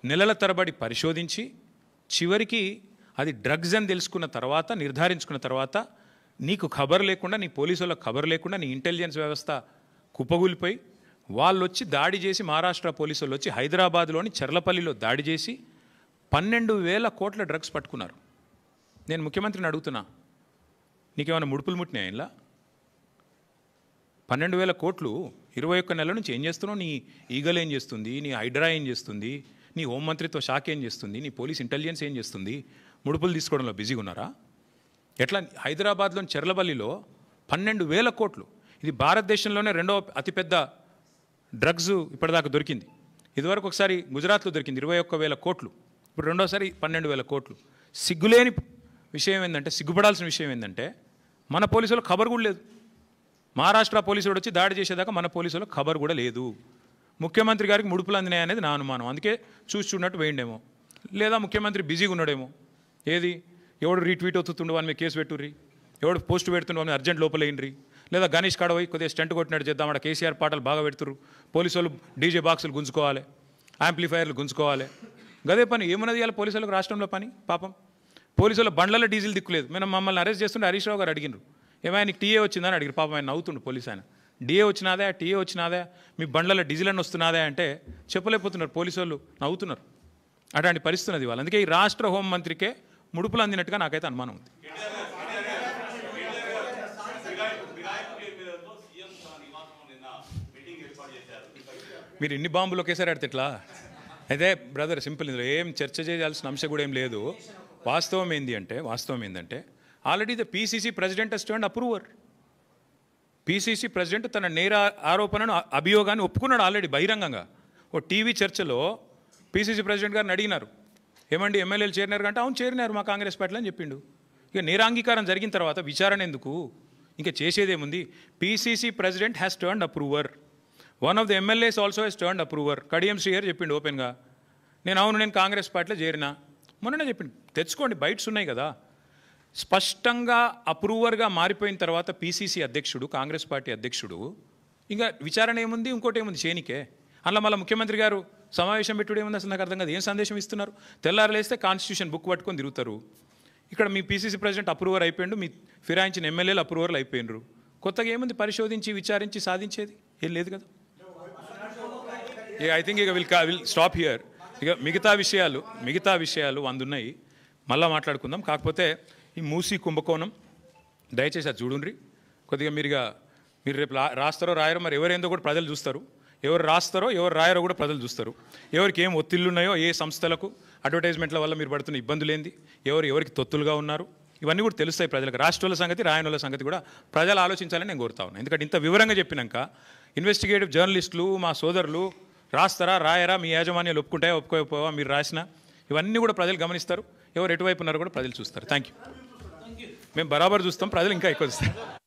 నెలల తరబడి పరిశోధించి, చివరికి అది డ్రగ్స్ అని తెలుసుకున్న తర్వాత, నిర్ధారించుకున్న తర్వాత, నీకు ఖబర్ లేకుండా, నీ పోలీసు వాళ్ళకి ఖబర్ లేకుండా, నీ ఇంటెలిజెన్స్ వ్యవస్థ కుప్పగూలిపోయి వాళ్ళు వచ్చి దాడి చేసి, మహారాష్ట్ర పోలీసు వాళ్ళు వచ్చి హైదరాబాద్లోని చర్లపల్లిలో దాడి చేసి 12,000 కోట్ల డ్రగ్స్ పట్టుకున్నారు. నేను ముఖ్యమంత్రిని అడుగుతున్నా, నీకేమైనా ముడుపులు ముట్టినాయి ఇలా? 12,000 కోట్లు 21 నెలల నుంచి ఏం చేస్తున్నావు? నీ ఈగల్ ఏం చేస్తుంది? నీ హైడ్రా ఏం చేస్తుంది? నీ హోంమంత్రిత్వ శాఖ ఏం చేస్తుంది? నీ పోలీస్ ఇంటెలిజెన్స్ ఏం చేస్తుంది? ముడుపులు తీసుకోవడంలో బిజీగా ఉన్నారా? ఎట్లా? హైదరాబాద్లోని చెర్లపల్లిలో 12,000 కోట్లు. ఇది భారతదేశంలోనే 2వ అతిపెద్ద డ్రగ్స్ ఇప్పటిదాకా దొరికింది. ఇదివరకు ఒకసారి గుజరాత్లో దొరికింది 21,000 కోట్లు, ఇప్పుడు రెండోసారి 12,000 కోట్లు. సిగ్గులేని విషయం ఏంటంటే, సిగ్గుపడాల్సిన విషయం ఏంటంటే, మన పోలీసులకు ఖబర్ కూడా లేదు. మహారాష్ట్ర పోలీసుడు వచ్చి దాడి చేసేదాకా మన పోలీసులకు ఖబర్ కూడా లేదు. ముఖ్యమంత్రి గారికి ముడుపులు అందినాయి అనేది నా అనుమానం. అందుకే చూస్తున్నట్టు వేయండేమో, లేదా ముఖ్యమంత్రి బిజీగా ఉన్నాడేమో. ఏది? ఎవడు రీట్వీట్ అవుతుండు వాని మీద కేసు పెట్టుర్రి, ఎవడు పోస్ట్ పెడుతుండు వాని అర్జెంట్ లోపలేయండి, లేదా గణేష్ కాడ పోయి కొద్దిగా స్టంట్ కొట్టినట్టు చేద్దాం, అక్కడ కేసీఆర్ పాటలు బాగా పెడుతురు, పోలీసు వాళ్ళు డీజే బాక్సులు గుంజుకోవాలి, యాంప్లిఫైర్లు గుంజుకోవాలి. గదే పని. ఏమున్నది ఇవాళ పోలీసులకు రాష్ట్రంలో పని? పాపం పోలీసుల బండ్లలో డీజిల్ దిక్కులేదు. మేము మమ్మల్ని అరెస్ట్ చేస్తుంటే హరీష్ రావు గారు అడిగినారు, ఏమైనా నీకు టీఏ వచ్చిందని అడిగారు. పాపం ఆయన నవ్వుతుండు పోలీసు ఆయన. డిఏ వచ్చినాదా, టీఏ వచ్చినాదా, మీ బండ్లలో డీజిల్ అని వస్తున్నాదా అంటే చెప్పలేకపోతున్నారు, పోలీసు వాళ్ళు నవ్వుతున్నారు. అట్లాంటి పరిస్థితి ఉన్నది వాళ్ళు. అందుకే ఈ రాష్ట్ర హోంమంత్రికే ముడుపులు అందినట్టుగా నాకైతే అనుమానం ఉంది. మీరు ఇన్ని బాంబులు ఒకేసారి ఆడితే ఎట్లా? అయితే బ్రదర్ సింపుల్, ఇందులో ఏం చర్చ చేయాల్సిన అంశం కూడా ఏం లేదు. వాస్తవం ఏంటంటే already the PCC president has turned approver. PCC president తన నేర ఆరోపణను, అభియోగాన్ని ఒప్పుకున్నాడు ఆల్రెడీ బహిరంగంగా. ఓ టీవీ చర్చలో పీసీసీ ప్రెసిడెంట్ గారిని అడిగినారు, ఏమండి ఎమ్మెల్యేలు చేరినారు కంటే, అవును చేరినారు మా కాంగ్రెస్ పార్టీలో అని చెప్పిండు. ఇక నేరాంగీకారం జరిగిన తర్వాత విచారణ ఎందుకు? ఇంకా చేసేదేముంది? PCC president has turned approver. One of the MLAs also has turned approver. Kadiyam Srihari చెప్పిండు ఓపెన్గా, నేను కాంగ్రెస్ పార్టీలో చేరినా. మొన్ననే చెప్పిండు, తెచ్చుకోండి, బైట్స్ ఉన్నాయి కదా. స్పష్టంగా అప్రూవర్గా మారిపోయిన తర్వాత పీసీసీ అధ్యక్షుడు, కాంగ్రెస్ పార్టీ అధ్యక్షుడు, ఇంకా విచారణ ఏముంది? ఇంకోటి ఏముంది చేయనికే? అలా మళ్ళీ ముఖ్యమంత్రి గారు సమావేశం పెట్టుడు ఏముంది? అసలు నాకు అర్థం కాదు. ఏం సందేశం ఇస్తున్నారు? తెల్లారులేస్తే కాన్స్టిట్యూషన్ బుక్ పట్టుకొని తిరుగుతారు. ఇక్కడ మీ పీసీసీ ప్రెసిడెంట్ అప్రూవర్ అయిపోయిండు, మీ ఫిరాయించిన ఎమ్మెల్యేలు అప్రూవర్లు అయిపోయినరు. కొత్తగా ఏముంది? పరిశోధించి విచారించి సాధించేది ఏం లేదు కదా. ఐ థింక్ ఇక విల్ స్టాప్ హియర్. ఇక మిగతా విషయాలు 100 ఉన్నాయి, మళ్ళీ మాట్లాడుకుందాం. కాకపోతే ఈ మూసీ కుంభకోణం దయచేసి అది చూడండి కొద్దిగా. మీరు రేపు రాస్తారో రాయరో మరి ఎవరేందో కూడా ప్రజలు చూస్తారు. ఎవరు రాస్తారో ఎవరు రాయరో కూడా ప్రజలు చూస్తారు. ఎవరికి ఏం ఒత్తిళ్ళు ఉన్నాయో, ఏ సంస్థలకు అడ్వర్టైజ్మెంట్ల వల్ల మీరు పడుతున్న ఇబ్బందులు ఏంది, ఎవరికి తొత్తులుగా ఉన్నారు, ఇవన్నీ కూడా తెలుస్తాయి ప్రజలకు. రాష్ట్రాల సంగతి రాయనుల సంగతి కూడా ప్రజలు ఆలోచించాలని నేను కోరుతా ఉన్నాను. ఎందుకంటే ఇంత వివరంగా చెప్పినాక ఇన్వెస్టిగేటివ్ జర్నలిస్టులు మా సోదరులు రాస్తారా రాయరా, మీ యాజమాన్యాలు ఒప్పుకుంటాయా ఒప్పుకోకపోవా, మీరు రాసిన ఇవన్నీ కూడా ప్రజలు గమనిస్తారు. ఎవరు ఎటువైపు ఉన్నారో కూడా ప్రజలు చూస్తారు. Thank you. మేము బరాబర్ చూస్తాం, ప్రజలు ఇంకా ఎక్కువ చూస్తారు.